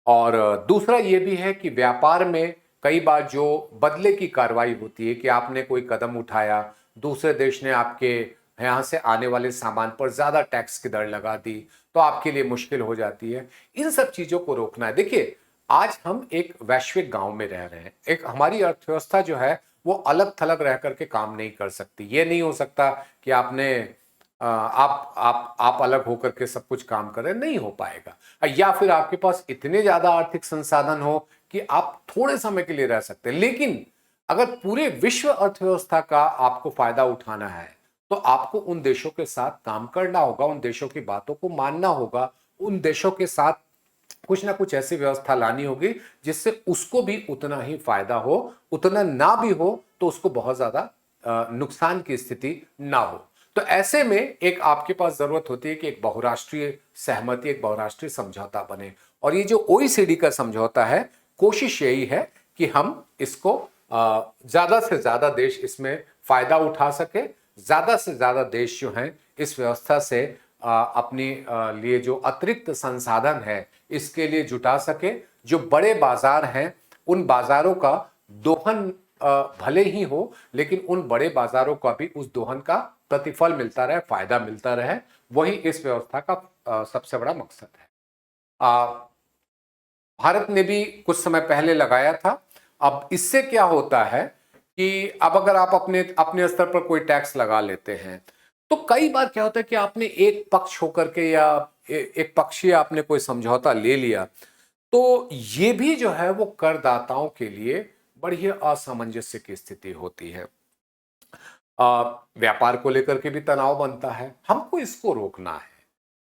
और दूसरा ये भी है कि व्यापार में कई बार जो बदले की कार्रवाई होती है कि आपने कोई कदम उठाया, दूसरे देश ने आपके यहाँ से आने वाले सामान पर ज्यादा टैक्स की दर लगा दी, तो आपके लिए मुश्किल हो जाती है। इन सब चीजों को रोकना है। देखिए, आज हम एक वैश्विक गांव में रह रहे हैं, एक हमारी अर्थव्यवस्था जो है वो अलग थलग रह करके काम नहीं कर सकती। ये नहीं हो सकता कि आप अलग होकर के सब कुछ काम करें, नहीं हो पाएगा। या फिर आपके पास इतने ज्यादा आर्थिक संसाधन हो कि आप थोड़े समय के लिए रह सकते हैं, लेकिन अगर पूरे विश्व अर्थव्यवस्था का आपको फायदा उठाना है तो आपको उन देशों के साथ काम करना होगा, उन देशों की बातों को मानना होगा, उन देशों के साथ कुछ ना कुछ ऐसी व्यवस्था लानी होगी जिससे उसको भी उतना ही फायदा हो, उतना ना भी हो तो उसको बहुत ज्यादा नुकसान की स्थिति ना हो। तो ऐसे में एक आपके पास जरूरत होती है कि एक बहुराष्ट्रीय सहमति, एक बहुराष्ट्रीय समझौता बने। और ये जो ओईसीडी का समझौता है, कोशिश यही है कि हम इसको ज्यादा से ज्यादा देश इसमें फायदा उठा सके, ज्यादा से ज्यादा देश जो हैं इस व्यवस्था से अपने लिए जो अतिरिक्त संसाधन है इसके लिए जुटा सके। जो बड़े बाजार हैं उन बाजारों का दोहन भले ही हो, लेकिन उन बड़े बाजारों का भी उस दोहन का प्रतिफल मिलता रहे, फायदा मिलता रहे, वही इस व्यवस्था का सबसे बड़ा मकसद है। भारत ने भी कुछ समय पहले लगाया था। अब इससे क्या होता है कि अब अगर आप अपने स्तर पर कोई टैक्स लगा लेते हैं तो कई बार क्या होता है कि आपने एक पक्ष होकर के या एक पक्षीय आपने कोई समझौता ले लिया, तो ये भी जो है वो करदाताओं के लिए बड़ी असमंजस्य की स्थिति होती है। व्यापार को लेकर के भी तनाव बनता है। हमको इसको रोकना है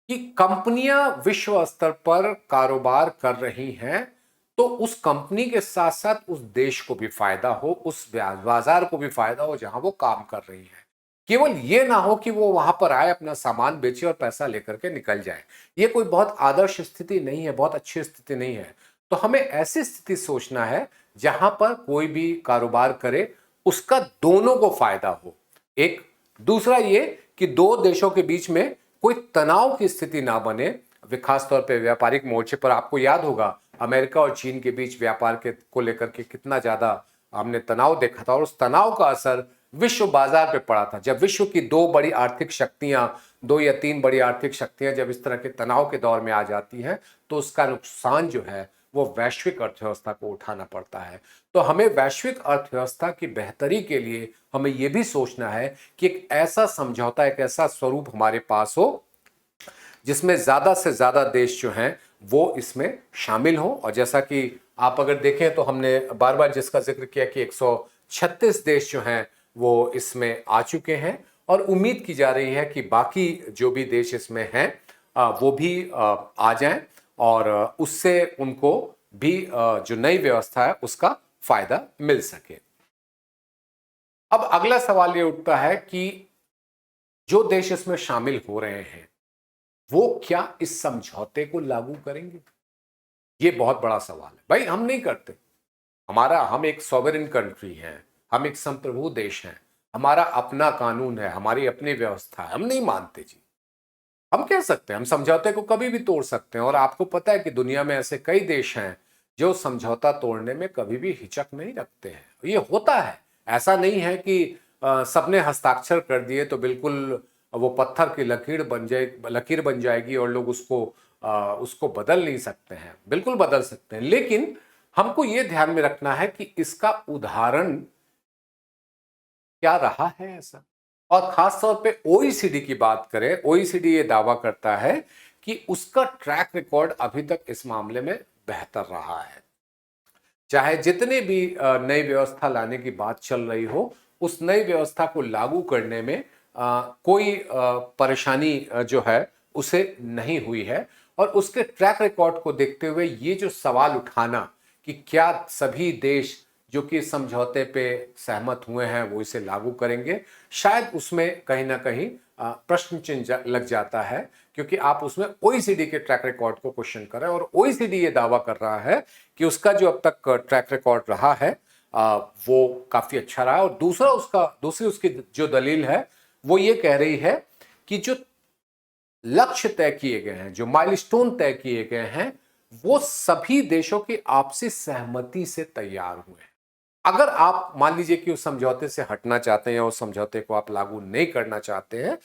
कि कंपनियां विश्व स्तर पर कारोबार कर रही हैं तो उस कंपनी के साथ साथ उस देश को भी फायदा हो, उस बाजार को भी फायदा हो जहां वो काम कर रही है। केवल ये ना हो कि वो वहां पर आए, अपना सामान बेचे और पैसा लेकर के निकल जाए। ये कोई बहुत आदर्श स्थिति नहीं है, बहुत अच्छी स्थिति नहीं है। तो हमें ऐसी स्थिति सोचना है जहां पर कोई भी कारोबार करे उसका दोनों को फायदा हो। एक दूसरा ये कि दो देशों के बीच में कोई तनाव की स्थिति ना बने। खास तौर पे व्यापारिक मोर्चे पर आपको याद होगा अमेरिका और चीन के बीच व्यापार के को लेकर के कितना ज्यादा हमने तनाव देखा था, और उस तनाव का असर विश्व बाजार पे पड़ा था। जब विश्व की दो बड़ी आर्थिक शक्तियां, दो या तीन बड़ी आर्थिक शक्तियां जब इस तरह के तनाव के दौर में आ जाती हैं तो उसका नुकसान जो है वो वैश्विक अर्थव्यवस्था को उठाना पड़ता है। तो हमें वैश्विक अर्थव्यवस्था की बेहतरी के लिए हमें यह भी सोचना है कि एक ऐसा समझौता, एक ऐसा स्वरूप हमारे पास हो जिसमें ज्यादा से ज्यादा देश जो हैं वो इसमें शामिल हो। और जैसा कि आप अगर देखें तो हमने बार बार जिसका जिक्र किया कि 136 देश जो हैं वो इसमें आ चुके हैं, और उम्मीद की जा रही है कि बाकी जो भी देश इसमें हैं वो भी आ जाएं, और उससे उनको भी जो नई व्यवस्था है उसका फायदा मिल सके। अब अगला सवाल ये उठता है कि जो देश इसमें शामिल हो रहे हैं वो क्या इस समझौते को लागू करेंगे? ये बहुत बड़ा सवाल है। भाई हम नहीं करते, हम एक सॉवरेन कंट्री हैं, हम एक संप्रभु देश हैं, हमारा अपना कानून है, हमारी अपनी व्यवस्था है, हम नहीं मानते जी। हम कह सकते हैं, हम समझौते को कभी भी तोड़ सकते हैं, और आपको पता है कि दुनिया में ऐसे कई देश हैं जो समझौता तोड़ने में कभी भी हिचक नहीं रखते हैं। ये होता है, ऐसा नहीं है कि सबने हस्ताक्षर कर दिए तो बिल्कुल वो पत्थर की लकीर बन जाएगी और लोग उसको बदल नहीं सकते हैं। बिल्कुल बदल सकते हैं, लेकिन हमको ये ध्यान में रखना है कि इसका उदाहरण क्या रहा है ऐसा। और खास तौर पे ओईसीडी की बात करें, ओईसीडी ये दावा करता है कि उसका ट्रैक रिकॉर्ड अभी तक इस मामले में बेहतर रहा है। चाहे जितने भी नई व्यवस्था लाने की बात चल रही हो, उस नई व्यवस्था को लागू करने में कोई परेशानी जो है उसे नहीं हुई है। और उसके ट्रैक रिकॉर्ड को देखते हुए ये जो सवाल उठाना कि क्या सभी देश जो कि इस समझौते पे सहमत हुए हैं वो इसे लागू करेंगे, शायद उसमें कहीं ना कहीं प्रश्न चिन्ह लग जाता है, क्योंकि आप उसमें ओईसीडी के ट्रैक रिकॉर्ड को क्वेश्चन कर रहे हैं, और ओईसीडी ये दावा कर रहा है कि उसका जो अब तक ट्रैक रिकॉर्ड रहा है वो काफी अच्छा रहा है। और दूसरी उसकी जो दलील है वो ये कह रही है कि जो लक्ष्य तय किए गए हैं, जो माइलस्टोन तय किए गए हैं, वो सभी देशों की आपसी सहमति से तैयार हुए हैं। अगर आप मान लीजिए कि उस समझौते से हटना चाहते हैं या उस समझौते को आप लागू नहीं करना चाहते हैं,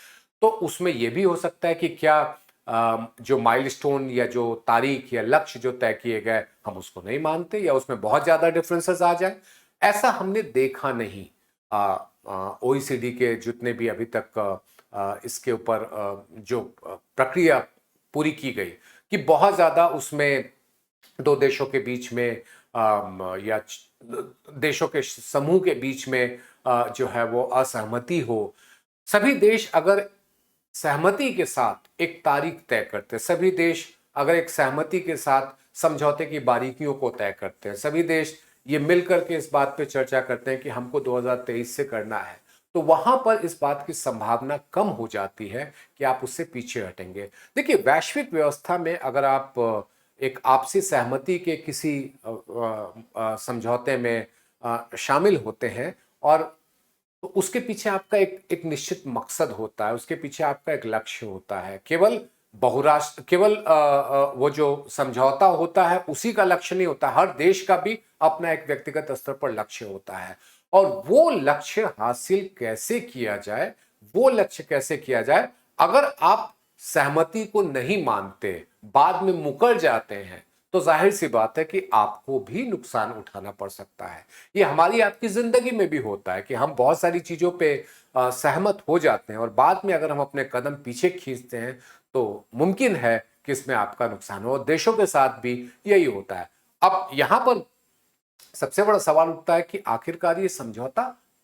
तो उसमें यह भी हो सकता है कि क्या जो माइलस्टोन या जो तारीख या लक्ष्य जो तय किए गए हम उसको नहीं मानते, या उसमें बहुत ज्यादा डिफरेंसेस आ जाए। ऐसा हमने देखा नहीं। ओईसीडी के जितने भी अभी तक इसके ऊपर जो प्रक्रिया पूरी की गई कि बहुत ज्यादा उसमें दो देशों के बीच में या देशों के समूह के बीच में जो है वो असहमति हो। सभी देश अगर सहमति के साथ एक तारीख तय करते हैं, सभी देश अगर एक सहमति के साथ समझौते की बारीकियों को तय करते हैं, सभी देश ये मिलकर के इस बात पे चर्चा करते हैं कि हमको 2023 से करना है, तो वहां पर इस बात की संभावना कम हो जाती है कि आप उससे पीछे हटेंगे। देखिए, वैश्विक व्यवस्था में अगर आप एक आपसी सहमति के किसी समझौते में शामिल होते हैं, और तो उसके पीछे आपका एक निश्चित मकसद होता है, उसके पीछे आपका एक लक्ष्य होता है। केवल वो जो समझौता होता है उसी का लक्ष्य नहीं होता, हर देश का भी अपना एक व्यक्तिगत स्तर पर लक्ष्य होता है। और वो लक्ष्य हासिल कैसे किया जाए, अगर आप सहमति को नहीं मानते, बाद में मुकर जाते हैं, तो जाहिर सी बात है कि आपको भी नुकसान उठाना पड़ सकता है। ये हमारी आपकी जिंदगी में भी होता है कि हम बहुत सारी चीजों पे सहमत हो जाते हैं, और बाद में अगर हम अपने कदम पीछे खींचते हैं तो मुमकिन है कि इसमें आपका नुकसान हो। और देशों के साथ भी यही होता है। अब यहां पर सबसे बड़ा सवाल उठता है कि आखिरकार ये समझौता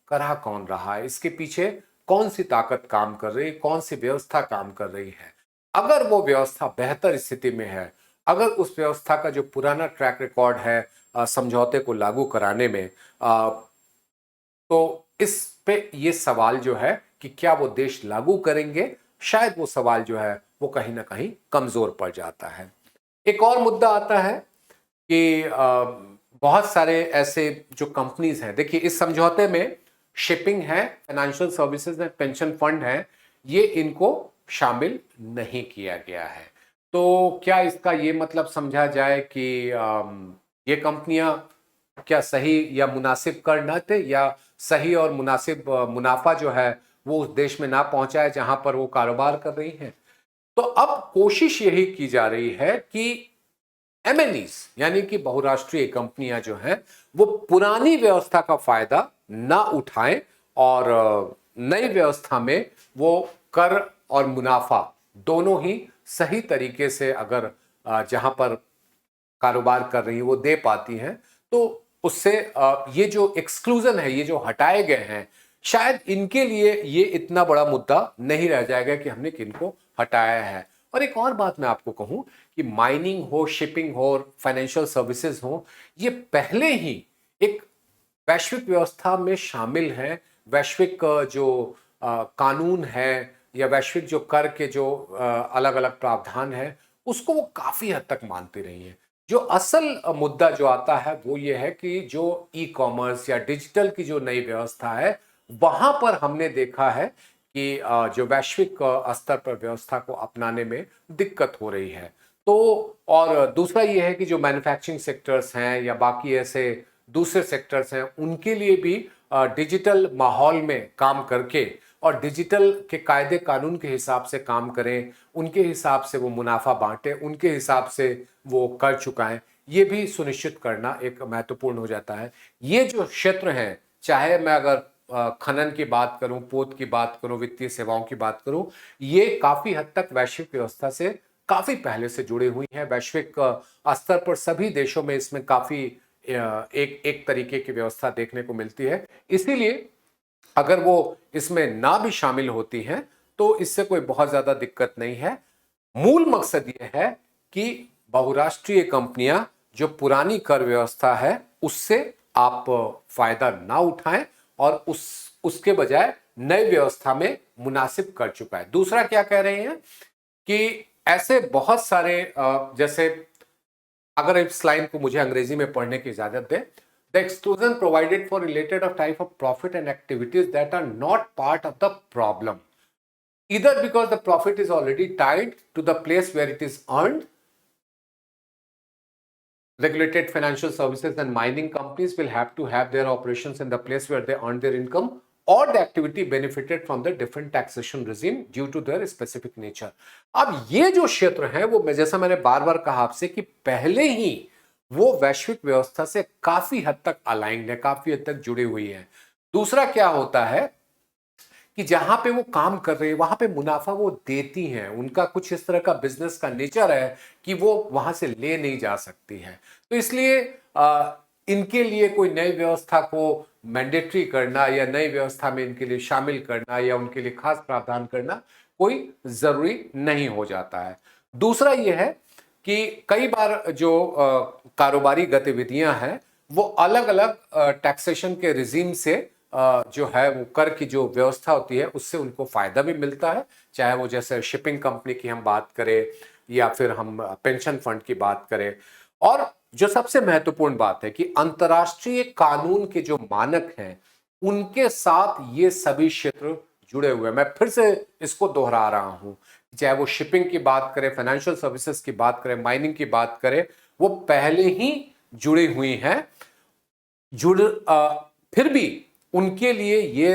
करा कौन रहा है, इसके पीछे कौन सी ताकत काम कर रही है, कौन सी व्यवस्था काम कर रही है। अगर वो व्यवस्था बेहतर स्थिति में है, अगर उस व्यवस्था का जो पुराना ट्रैक रिकॉर्ड है समझौते को लागू कराने में, तो इस पे ये सवाल जो है कि क्या वो देश लागू करेंगे, शायद वो सवाल जो है वो कहीं ना कहीं कमजोर पड़ जाता है। एक और मुद्दा आता है कि बहुत सारे ऐसे जो कंपनीज हैं, देखिए इस समझौते में शिपिंग है, फाइनेंशियल सर्विसेज है, पेंशन फंड है, ये इनको शामिल नहीं किया गया है। तो क्या इसका ये मतलब समझा जाए कि ये कंपनियां क्या सही या मुनासिब कर न थे, या सही और मुनासिब मुनाफा जो है वो उस देश में ना पहुंचाए जहां पर वो कारोबार कर रही हैं? तो अब कोशिश यही की जा रही है कि एमएनईज यानी कि बहुराष्ट्रीय कंपनियां जो हैं वो पुरानी व्यवस्था का फायदा ना उठाएं और नई व्यवस्था में वो कर और मुनाफा दोनों ही सही तरीके से अगर जहां पर कारोबार कर रही है वो दे पाती हैं, तो उससे ये जो एक्सक्लूजन है, ये जो हटाए गए हैं, शायद इनके लिए ये इतना बड़ा मुद्दा नहीं रह जाएगा कि हमने किनको हटाया है। और एक और बात मैं आपको कहूं कि माइनिंग हो, शिपिंग हो, फाइनेंशियल सर्विसेज हो, ये पहले ही एक वैश्विक व्यवस्था में शामिल है। वैश्विक जो कानून है या वैश्विक जो कर के जो अलग अलग प्रावधान है, उसको वो काफी हद तक मानती रही है। जो असल मुद्दा जो आता है वो ये है कि जो ई कॉमर्स या डिजिटल की जो नई व्यवस्था है, वहां पर हमने देखा है कि जो वैश्विक स्तर पर व्यवस्था को अपनाने में दिक्कत हो रही है। तो और दूसरा ये है कि जो मैन्युफैक्चरिंग सेक्टर्स हैं या बाकी ऐसे दूसरे सेक्टर्स हैं, उनके लिए भी डिजिटल माहौल में काम करके और डिजिटल के कायदे कानून के हिसाब से काम करें, उनके हिसाब से वो मुनाफा बांटे, उनके हिसाब से वो कर चुकाएं, ये भी सुनिश्चित करना एक महत्वपूर्ण हो जाता है। ये जो क्षेत्र हैं, चाहे मैं अगर खनन की बात करूं, पोत की बात करूं, वित्तीय सेवाओं की बात करूं, ये काफी हद तक वैश्विक व्यवस्था से काफी पहले से जुड़ी हुई है। वैश्विक स्तर पर सभी देशों में इसमें काफी एक एक तरीके की व्यवस्था देखने को मिलती है। इसीलिए अगर वो इसमें ना भी शामिल होती हैं तो इससे कोई बहुत ज्यादा दिक्कत नहीं है। मूल मकसद यह है कि बहुराष्ट्रीय कंपनियां जो पुरानी कर व्यवस्था है उससे आप फायदा ना उठाएं और उसके बजाय नई व्यवस्था में मुनासिब कर चुका है। दूसरा क्या कह रहे हैं कि ऐसे बहुत सारे जैसे अगर इस लाइन को मुझे अंग्रेजी में पढ़ने की इजाजत दें, the exclusion provided for related of type of profit and activities that are not part of the problem, either because the profit is already tied to the place where it is earned. Regulated financial services and mining companies will have to have their operations in the place where they earn their income, or the activity benefited from the different taxation regime due to their specific nature. अब ये जो क्षेत्र है वो जैसा मैंने बार बार कहा आपसे कि पहले ही वो वैश्विक व्यवस्था से काफी हद तक अलाइंड है, काफी हद तक जुड़ी हुई है। दूसरा क्या होता है कि जहां पे वो काम कर रहे हैं वहां पे मुनाफा वो देती हैं, उनका कुछ इस तरह का बिजनेस का नेचर है कि वो वहां से ले नहीं जा सकती है। तो इसलिए इनके लिए कोई नई व्यवस्था को मैंडेटरी करना या नई व्यवस्था में इनके लिए शामिल करना या उनके लिए खास प्रावधान करना कोई जरूरी नहीं हो जाता है। दूसरा यह है कि कई बार जो कारोबारी गतिविधियां हैं वो अलग अलग टैक्सेशन के रिजीम से जो है वो कर की जो व्यवस्था होती है उससे उनको फायदा भी मिलता है, चाहे वो जैसे शिपिंग कंपनी की हम बात करें या फिर हम पेंशन फंड की बात करें। और जो सबसे महत्वपूर्ण बात है कि अंतर्राष्ट्रीय कानून के जो मानक हैं उनके साथ ये सभी क्षेत्र जुड़े हुए हैं। मैं फिर से इसको दोहरा रहा हूं, चाहे वो शिपिंग की बात करें, फाइनेंशियल सर्विसेज की बात करें, माइनिंग की बात करें, वो पहले ही जुड़ी हुई हैं। फिर भी उनके लिए ये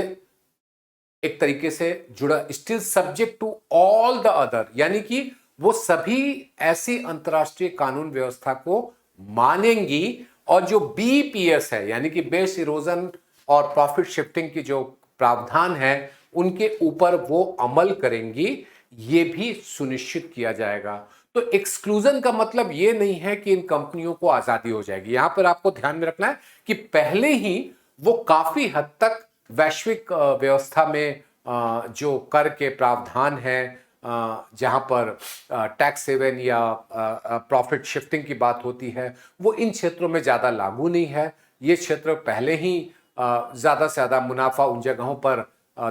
एक तरीके से जुड़ा, still subject to all the other, यानी कि वो सभी ऐसी अंतर्राष्ट्रीय कानून व्यवस्था को मानेंगी और जो बीपीएस है यानी कि बेस इरोजन और प्रॉफिट शिफ्टिंग की जो प्रावधान है उनके ऊपर वो अमल करेंगी, ये भी सुनिश्चित किया जाएगा। तो एक्सक्लूजन का मतलब ये नहीं है कि इन कंपनियों को आजादी हो जाएगी। यहां पर आपको ध्यान में रखना है कि पहले ही वो काफी हद तक वैश्विक व्यवस्था में जो कर के प्रावधान है, जहां पर टैक्स हेवन या प्रॉफिट शिफ्टिंग की बात होती है, वो इन क्षेत्रों में ज्यादा लागू नहीं है। ये क्षेत्र पहले ही ज्यादा से ज्यादा मुनाफा उन जगहों पर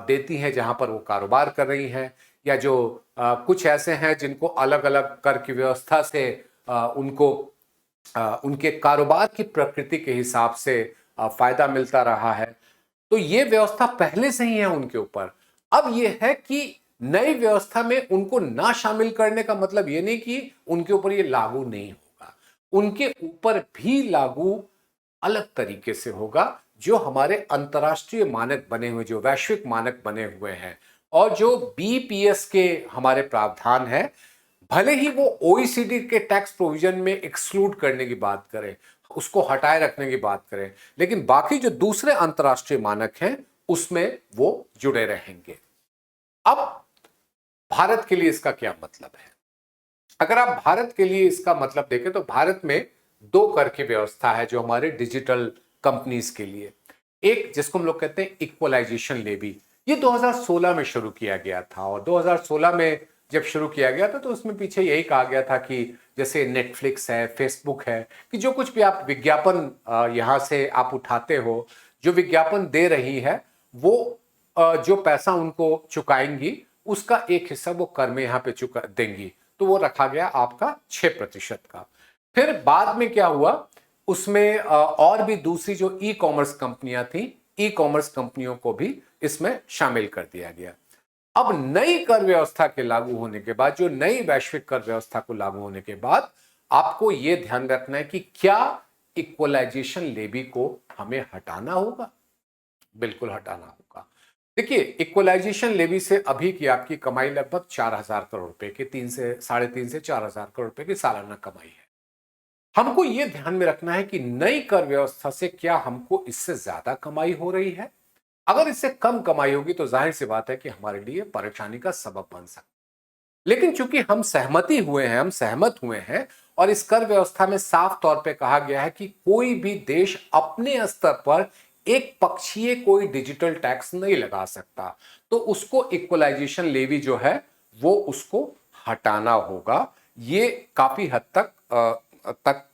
देती हैं जहां पर वो कारोबार कर रही हैं, या जो कुछ ऐसे हैं जिनको अलग अलग कर की व्यवस्था से उनको उनके कारोबार की प्रकृति के हिसाब से फायदा मिलता रहा है, तो ये व्यवस्था पहले से ही है उनके ऊपर। अब ये है कि नई व्यवस्था में उनको ना शामिल करने का मतलब ये नहीं कि उनके ऊपर ये लागू नहीं होगा, उनके ऊपर भी लागू अलग तरीके से होगा, जो हमारे अंतर्राष्ट्रीय मानक बने हुए, जो वैश्विक मानक बने हुए हैं, और जो बीपीएस के हमारे प्रावधान है, भले ही वो ओईसीडी के टैक्स प्रोविजन में एक्सक्लूड करने की बात करें, उसको हटाए रखने की बात करें, लेकिन बाकी जो दूसरे अंतर्राष्ट्रीय मानक हैं उसमें वो जुड़े रहेंगे। अब भारत के लिए इसका क्या मतलब है? अगर आप भारत के लिए इसका मतलब देखें तो भारत में दो कर की व्यवस्था है जो हमारे डिजिटल कंपनीज के लिए। एक जिसको हम लोग कहते हैं इक्वलाइजेशन लेवी, ये 2016 में शुरू किया गया था, और 2016 में जब शुरू किया गया था तो उसमें पीछे यही कहा गया था कि जैसे नेटफ्लिक्स है, फेसबुक है, कि जो कुछ भी आप विज्ञापन यहां से आप उठाते हो, जो विज्ञापन दे रही है, वो जो पैसा उनको चुकाएंगी उसका एक हिस्सा वो कर में यहां पे चुका देंगी, तो वो रखा गया आपका 6% का। फिर बाद में क्या हुआ, उसमें और भी दूसरी जो ई कॉमर्स कंपनियां थी, ई कॉमर्स कंपनियों को भी इसमें शामिल कर दिया गया। अब नई कर व्यवस्था के लागू होने के बाद, जो नई वैश्विक कर व्यवस्था को लागू होने के बाद, आपको यह ध्यान रखना है कि क्या इक्वलाइजेशन लेवी को हमें हटाना होगा? बिल्कुल हटाना होगा। देखिए, इक्वलाइजेशन लेवी से अभी की आपकी कमाई लगभग 4,000 करोड़ रुपए की, 3 से 4,000 करोड़ रुपए की सालाना कमाई है। हमको यह ध्यान में रखना है कि नई कर व्यवस्था से क्या हमको इससे ज्यादा कमाई हो रही है? अगर इससे कम कमाई होगी तो जाहिर सी बात है कि हमारे लिए परेशानी का सबब बन सकता है। लेकिन चूंकि हम सहमत हुए हैं, और इस कर व्यवस्था में साफ तौर पे कहा गया है कि कोई भी देश अपने स्तर पर एक पक्षीय कोई डिजिटल टैक्स नहीं लगा सकता, तो उसको इक्वलाइजेशन लेवी जो है वो उसको हटाना होगा। ये काफी हद तक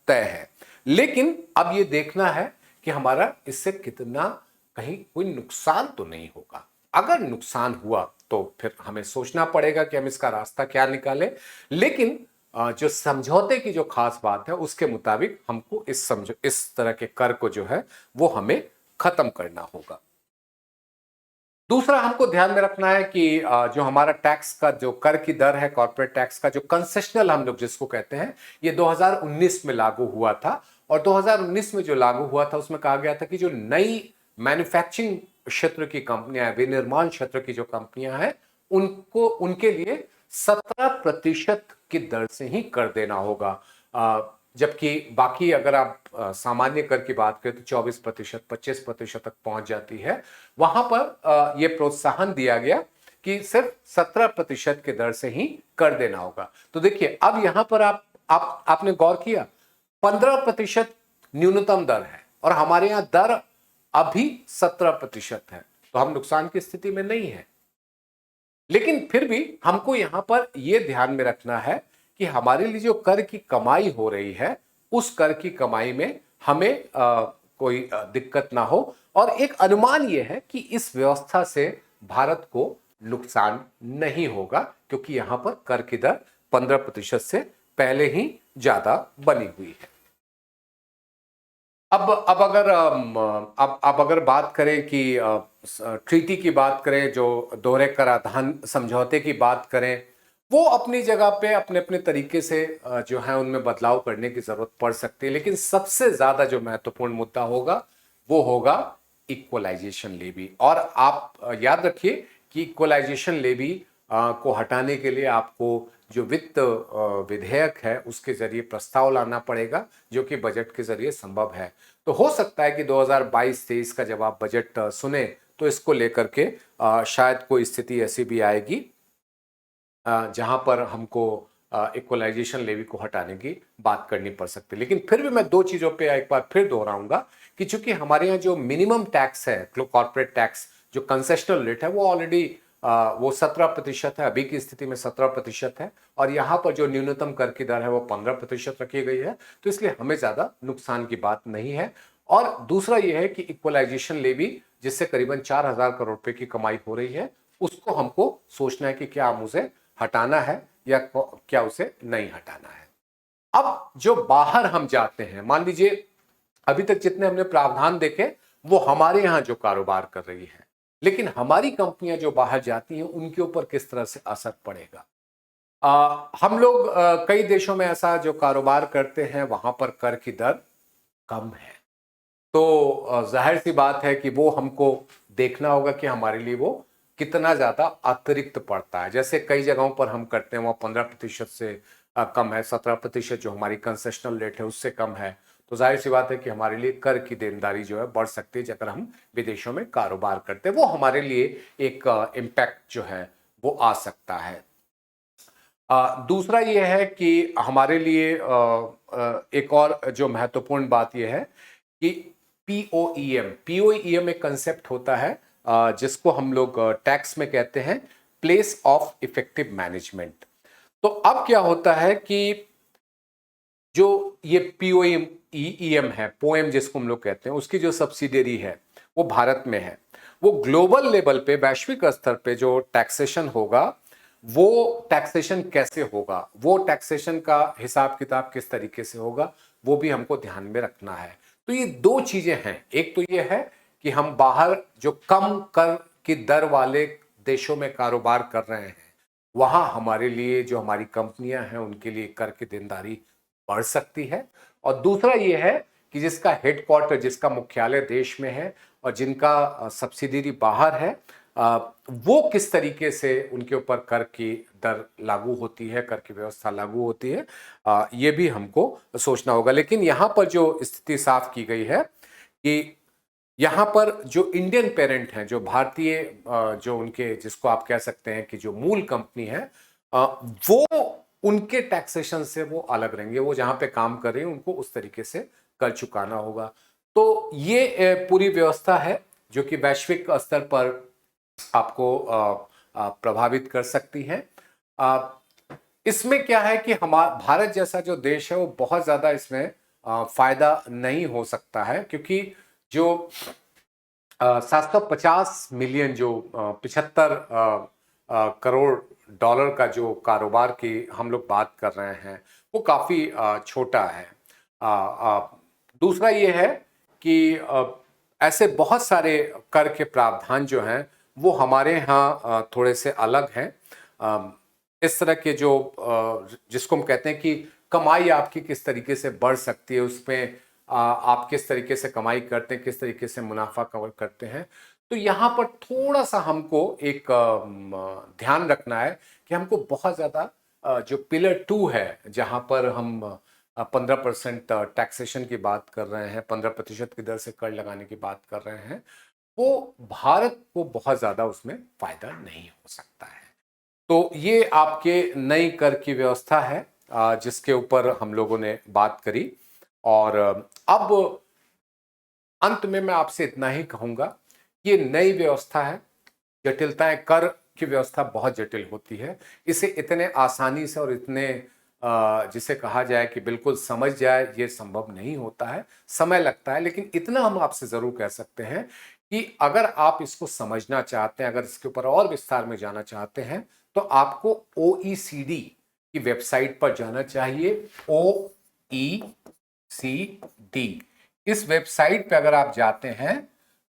तय है। लेकिन अब ये देखना है कि हमारा इससे कितना, कहीं कोई नुकसान तो नहीं होगा। अगर नुकसान हुआ तो फिर हमें सोचना पड़ेगा कि हम इसका रास्ता क्या निकालें। लेकिन जो समझौते की जो खास बात है उसके मुताबिक हमको इस तरह के कर को जो है वो हमें खत्म करना होगा। दूसरा हमको ध्यान में रखना है कि जो हमारा टैक्स का जो कर की दर है, कॉर्पोरेट टैक्स का जो कंसेशनल हम लोग जिसको कहते हैं, ये 2019 में लागू हुआ था। और 2019 में जो लागू हुआ था उसमें कहा गया था कि जो नई मैन्युफैक्चरिंग क्षेत्र की कंपनियां हैं, विनिर्माण क्षेत्र की जो कंपनियां हैं, उनको उनके लिए 17% की दर से ही कर देना होगा। जबकि बाकी अगर आप सामान्य कर की बात करें तो 24%, 25% तक पहुंच जाती है। वहां पर यह प्रोत्साहन दिया गया कि सिर्फ 17% के दर से ही कर देना होगा। तो देखिए, अब यहां पर आपने गौर किया, 15% न्यूनतम दर है और हमारे यहां दर अभी 17% है, तो हम नुकसान की स्थिति में नहीं है। लेकिन फिर भी हमको यहां पर यह ध्यान में रखना है कि हमारे लिए जो कर की कमाई हो रही है, उस कर की कमाई में हमें कोई दिक्कत ना हो। और एक अनुमान यह है कि इस व्यवस्था से भारत को नुकसान नहीं होगा, क्योंकि यहां पर कर की दर 15% से पहले ही ज्यादा बनी हुई है। अब अगर बात करें कि ट्रीटी की बात करें, जो दोहरे कराधान समझौते की बात करें, वो अपनी जगह पे अपने अपने तरीके से जो है उनमें बदलाव करने की जरूरत पड़ सकती है। लेकिन सबसे ज्यादा जो महत्वपूर्ण मुद्दा होगा वो होगा इक्वलाइजेशन लेवी। और आप याद रखिए कि इक्वलाइजेशन लेवी को हटाने के लिए आपको जो वित्त विधेयक है उसके जरिए प्रस्ताव लाना पड़ेगा, जो कि बजट के जरिए संभव है। तो हो सकता है कि 2022-23 का जब आप बजट सुने तो इसको लेकर के शायद कोई स्थिति ऐसी भी आएगी जहां पर हमको इक्वलाइजेशन लेवी को हटाने की बात करनी पड़ सकती है। लेकिन फिर भी मैं दो चीजों पे एक बार फिर दोहराऊंगा कि चूंकि हमारे यहाँ जो मिनिमम टैक्स है, कॉर्पोरेट टैक्स जो कंसेशनल रेट है, वो ऑलरेडी वो 17% है, अभी की स्थिति में 17% है, और यहाँ पर जो न्यूनतम कर की दर है वो 15% रखी गई है। तो इसलिए हमें ज्यादा नुकसान की बात नहीं है। और दूसरा यह है कि इक्वलाइजेशन लेवी, जिससे करीबन 4,000 करोड़ रुपए की कमाई हो रही है, उसको हमको सोचना है कि क्या हम उसे हटाना है या क्या उसे नहीं हटाना है। अब जो बाहर हम जाते हैं, मान लीजिए अभी तक जितने हमने प्रावधान देखे वो हमारे यहां जो कारोबार कर रही है, लेकिन हमारी कंपनियां जो बाहर जाती हैं उनके ऊपर किस तरह से असर पड़ेगा। हम लोग कई देशों में ऐसा जो कारोबार करते हैं वहां पर कर की दर कम है, तो जाहिर सी बात है कि वो हमको देखना होगा कि हमारे लिए वो कितना ज्यादा अतिरिक्त पड़ता है। जैसे कई जगहों पर हम करते हैं वहां 15% से कम है, 17% जो हमारी कंसेशनल रेट है उससे कम है, तो जाहिर सी बात है कि हमारे लिए कर की देनदारी जो है बढ़ सकती है अगर हम विदेशों में कारोबार करते हैं। वो हमारे लिए एक इम्पैक्ट जो है वो आ सकता है। दूसरा ये है कि हमारे लिए एक और जो महत्वपूर्ण बात यह है कि पीओईएम एक कंसेप्ट होता है जिसको हम लोग टैक्स में कहते हैं प्लेस ऑफ इफेक्टिव मैनेजमेंट। तो अब क्या होता है कि जो ये पीओईएम है, पोएम जिसको हम लोग कहते हैं, उसकी जो सब्सिडियरी है वो भारत में है। वो ग्लोबल लेवल पे, वैश्विक स्तर पे जो टैक्सेशन होगा वो टैक्सेशन कैसे होगा, वो टैक्सेशन का हिसाब किताब किस तरीके से होगा, वो भी हमको ध्यान में रखना है। तो ये दो चीजें हैं, एक तो ये है कि हम बाहर जो कम कर की दर वाले देशों में कारोबार कर रहे हैं वहां हमारे लिए जो हमारी कंपनियां हैं उनके लिए कर की देनदारी बढ़ सकती है। और दूसरा ये है कि जिसका हेडक्वार्टर, जिसका मुख्यालय देश में है और जिनका सब्सिडियरी बाहर है, वो किस तरीके से उनके ऊपर कर की दर लागू होती है, कर की व्यवस्था लागू होती है, ये भी हमको सोचना होगा। लेकिन यहां पर जो स्थिति साफ की गई है कि यहां पर जो इंडियन पेरेंट हैं, जो भारतीय जो उनके, जिसको आप कह सकते हैं कि जो मूल कंपनी है, वो उनके टैक्सेशन से वो अलग रहेंगे। वो जहां पे काम कर रहे हैं उनको उस तरीके से कर चुकाना होगा। तो ये पूरी व्यवस्था है जो कि वैश्विक स्तर पर आपको प्रभावित कर सकती है। इसमें क्या है कि हमारा भारत जैसा जो देश है वो बहुत ज्यादा इसमें फायदा नहीं हो सकता है, क्योंकि जो 750 मिलियन, जो 75 करोड़ डॉलर का जो कारोबार की हम लोग बात कर रहे हैं वो काफी छोटा है। दूसरा ये है कि ऐसे बहुत सारे कर के प्रावधान जो हैं वो हमारे यहाँ थोड़े से अलग हैं। इस तरह के जो जिसको हम कहते हैं कि कमाई आपकी किस तरीके से बढ़ सकती है, उसमें आप किस तरीके से कमाई करते हैं, किस तरीके से मुनाफा कवर करते हैं, तो यहाँ पर थोड़ा सा हमको एक ध्यान रखना है कि हमको बहुत ज़्यादा जो पिलर 2 है, जहाँ पर हम 15% टैक्सेशन की बात कर रहे हैं, 15% की दर से कर लगाने की बात कर रहे हैं, वो भारत को बहुत ज़्यादा उसमें फायदा नहीं हो सकता है। तो ये आपके नई कर की व्यवस्था है जिसके ऊपर हम लोगों ने बात करी। और अब अंत में मैं आपसे इतना ही कहूंगा, ये नई व्यवस्था है। जटिलताएं, कर की व्यवस्था बहुत जटिल होती है, इसे इतने आसानी से और इतने जिसे कहा जाए कि बिल्कुल समझ जाए, ये संभव नहीं होता है, समय लगता है। लेकिन इतना हम आपसे जरूर कह सकते हैं कि अगर आप इसको समझना चाहते हैं, अगर इसके ऊपर और विस्तार में जाना चाहते हैं, तो आपको OECD की वेबसाइट पर जाना चाहिए। OECD, इस वेबसाइट पे अगर आप जाते हैं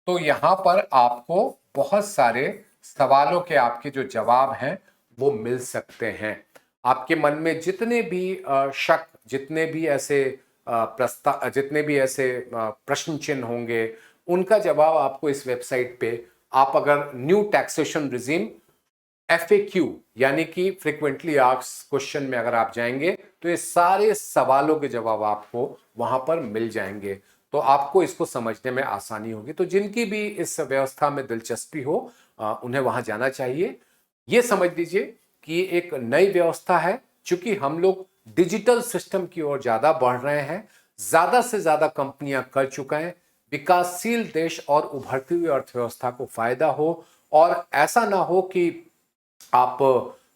तो यहां पर आपको बहुत सारे सवालों के आपके जो जवाब हैं वो मिल सकते हैं। आपके मन में जितने भी शक, जितने भी ऐसे जितने भी ऐसे प्रश्न चिन्ह होंगे, उनका जवाब आपको इस वेबसाइट पे, आप अगर न्यू टैक्सेशन रिजीम FAQ यानी कि फ्रीक्वेंटली आस्क्ड क्वेश्चन में अगर आप जाएंगे तो ये सारे सवालों के जवाब आपको वहां पर मिल जाएंगे, तो आपको इसको समझने में आसानी होगी। तो जिनकी भी इस व्यवस्था में दिलचस्पी हो उन्हें वहां जाना चाहिए। ये समझ लीजिए कि ये एक नई व्यवस्था है। चूंकि हम लोग डिजिटल सिस्टम की ओर ज्यादा बढ़ रहे हैं, ज्यादा से ज्यादा कंपनियां कर चुके हैं, विकासशील देश और उभरती हुई अर्थव्यवस्था को फायदा हो, और ऐसा ना हो कि आप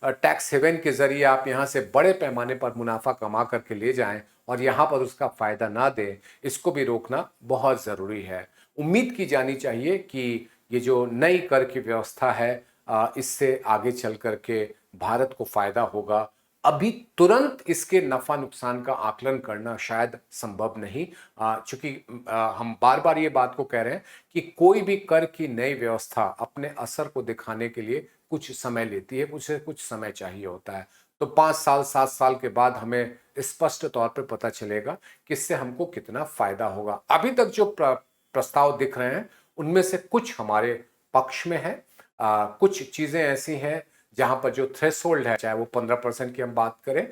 टैक्स हेवन के जरिए आप यहां से बड़े पैमाने पर मुनाफा कमा करके ले जाएं और यहाँ पर उसका फायदा ना दें, इसको भी रोकना बहुत ज़रूरी है। उम्मीद की जानी चाहिए कि ये जो नई कर की व्यवस्था है इससे आगे चल करके भारत को फायदा होगा। अभी तुरंत इसके नफा नुकसान का आकलन करना शायद संभव नहीं, चूंकि हम बार बार ये बात को कह रहे हैं कि कोई भी कर की नई व्यवस्था अपने असर को दिखाने के लिए कुछ समय लेती है, उसे कुछ समय चाहिए होता है। तो 5 साल 7 साल के बाद हमें स्पष्ट तौर पर पता चलेगा कि इससे हमको कितना फायदा होगा। अभी तक जो प्रस्ताव दिख रहे हैं उनमें से कुछ हमारे पक्ष में है, कुछ चीजें ऐसी हैं जहां पर जो थ्रेशोल्ड है, चाहे वो 15% की हम बात करें,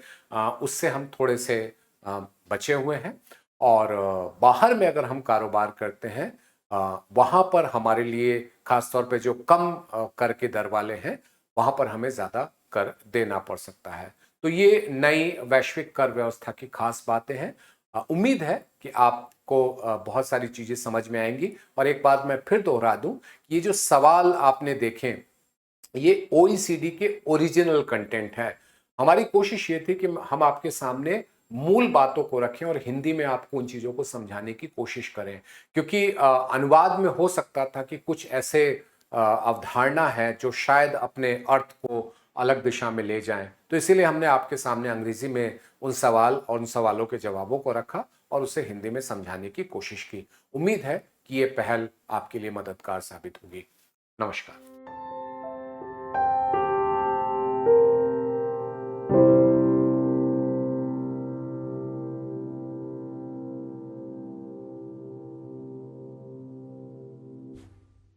उससे हम थोड़े से बचे हुए हैं। और बाहर में अगर हम कारोबार करते हैं वहां पर हमारे लिए खासतौर पे जो कम कर के दर वाले हैं वहां पर हमें ज्यादा कर देना पड़ सकता है। तो ये नई वैश्विक कर व्यवस्था की खास बातें हैं। उम्मीद है कि आपको बहुत सारी चीजें समझ में आएंगी। और एक बात मैं फिर दोहरा दूं कि ये जो सवाल आपने देखे ये ओईसीडी के ओरिजिनल कंटेंट है। हमारी कोशिश ये थी कि हम आपके सामने मूल बातों को रखें और हिंदी में आपको उन चीजों को समझाने की कोशिश करें, क्योंकि अनुवाद में हो सकता था कि कुछ ऐसे अवधारणा है जो शायद अपने अर्थ को अलग दिशा में ले जाएं। तो इसीलिए हमने आपके सामने अंग्रेजी में उन सवाल और उन सवालों के जवाबों को रखा और उसे हिंदी में समझाने की कोशिश की। उम्मीद है कि ये पहल आपके लिए मददगार साबित होगी। नमस्कार।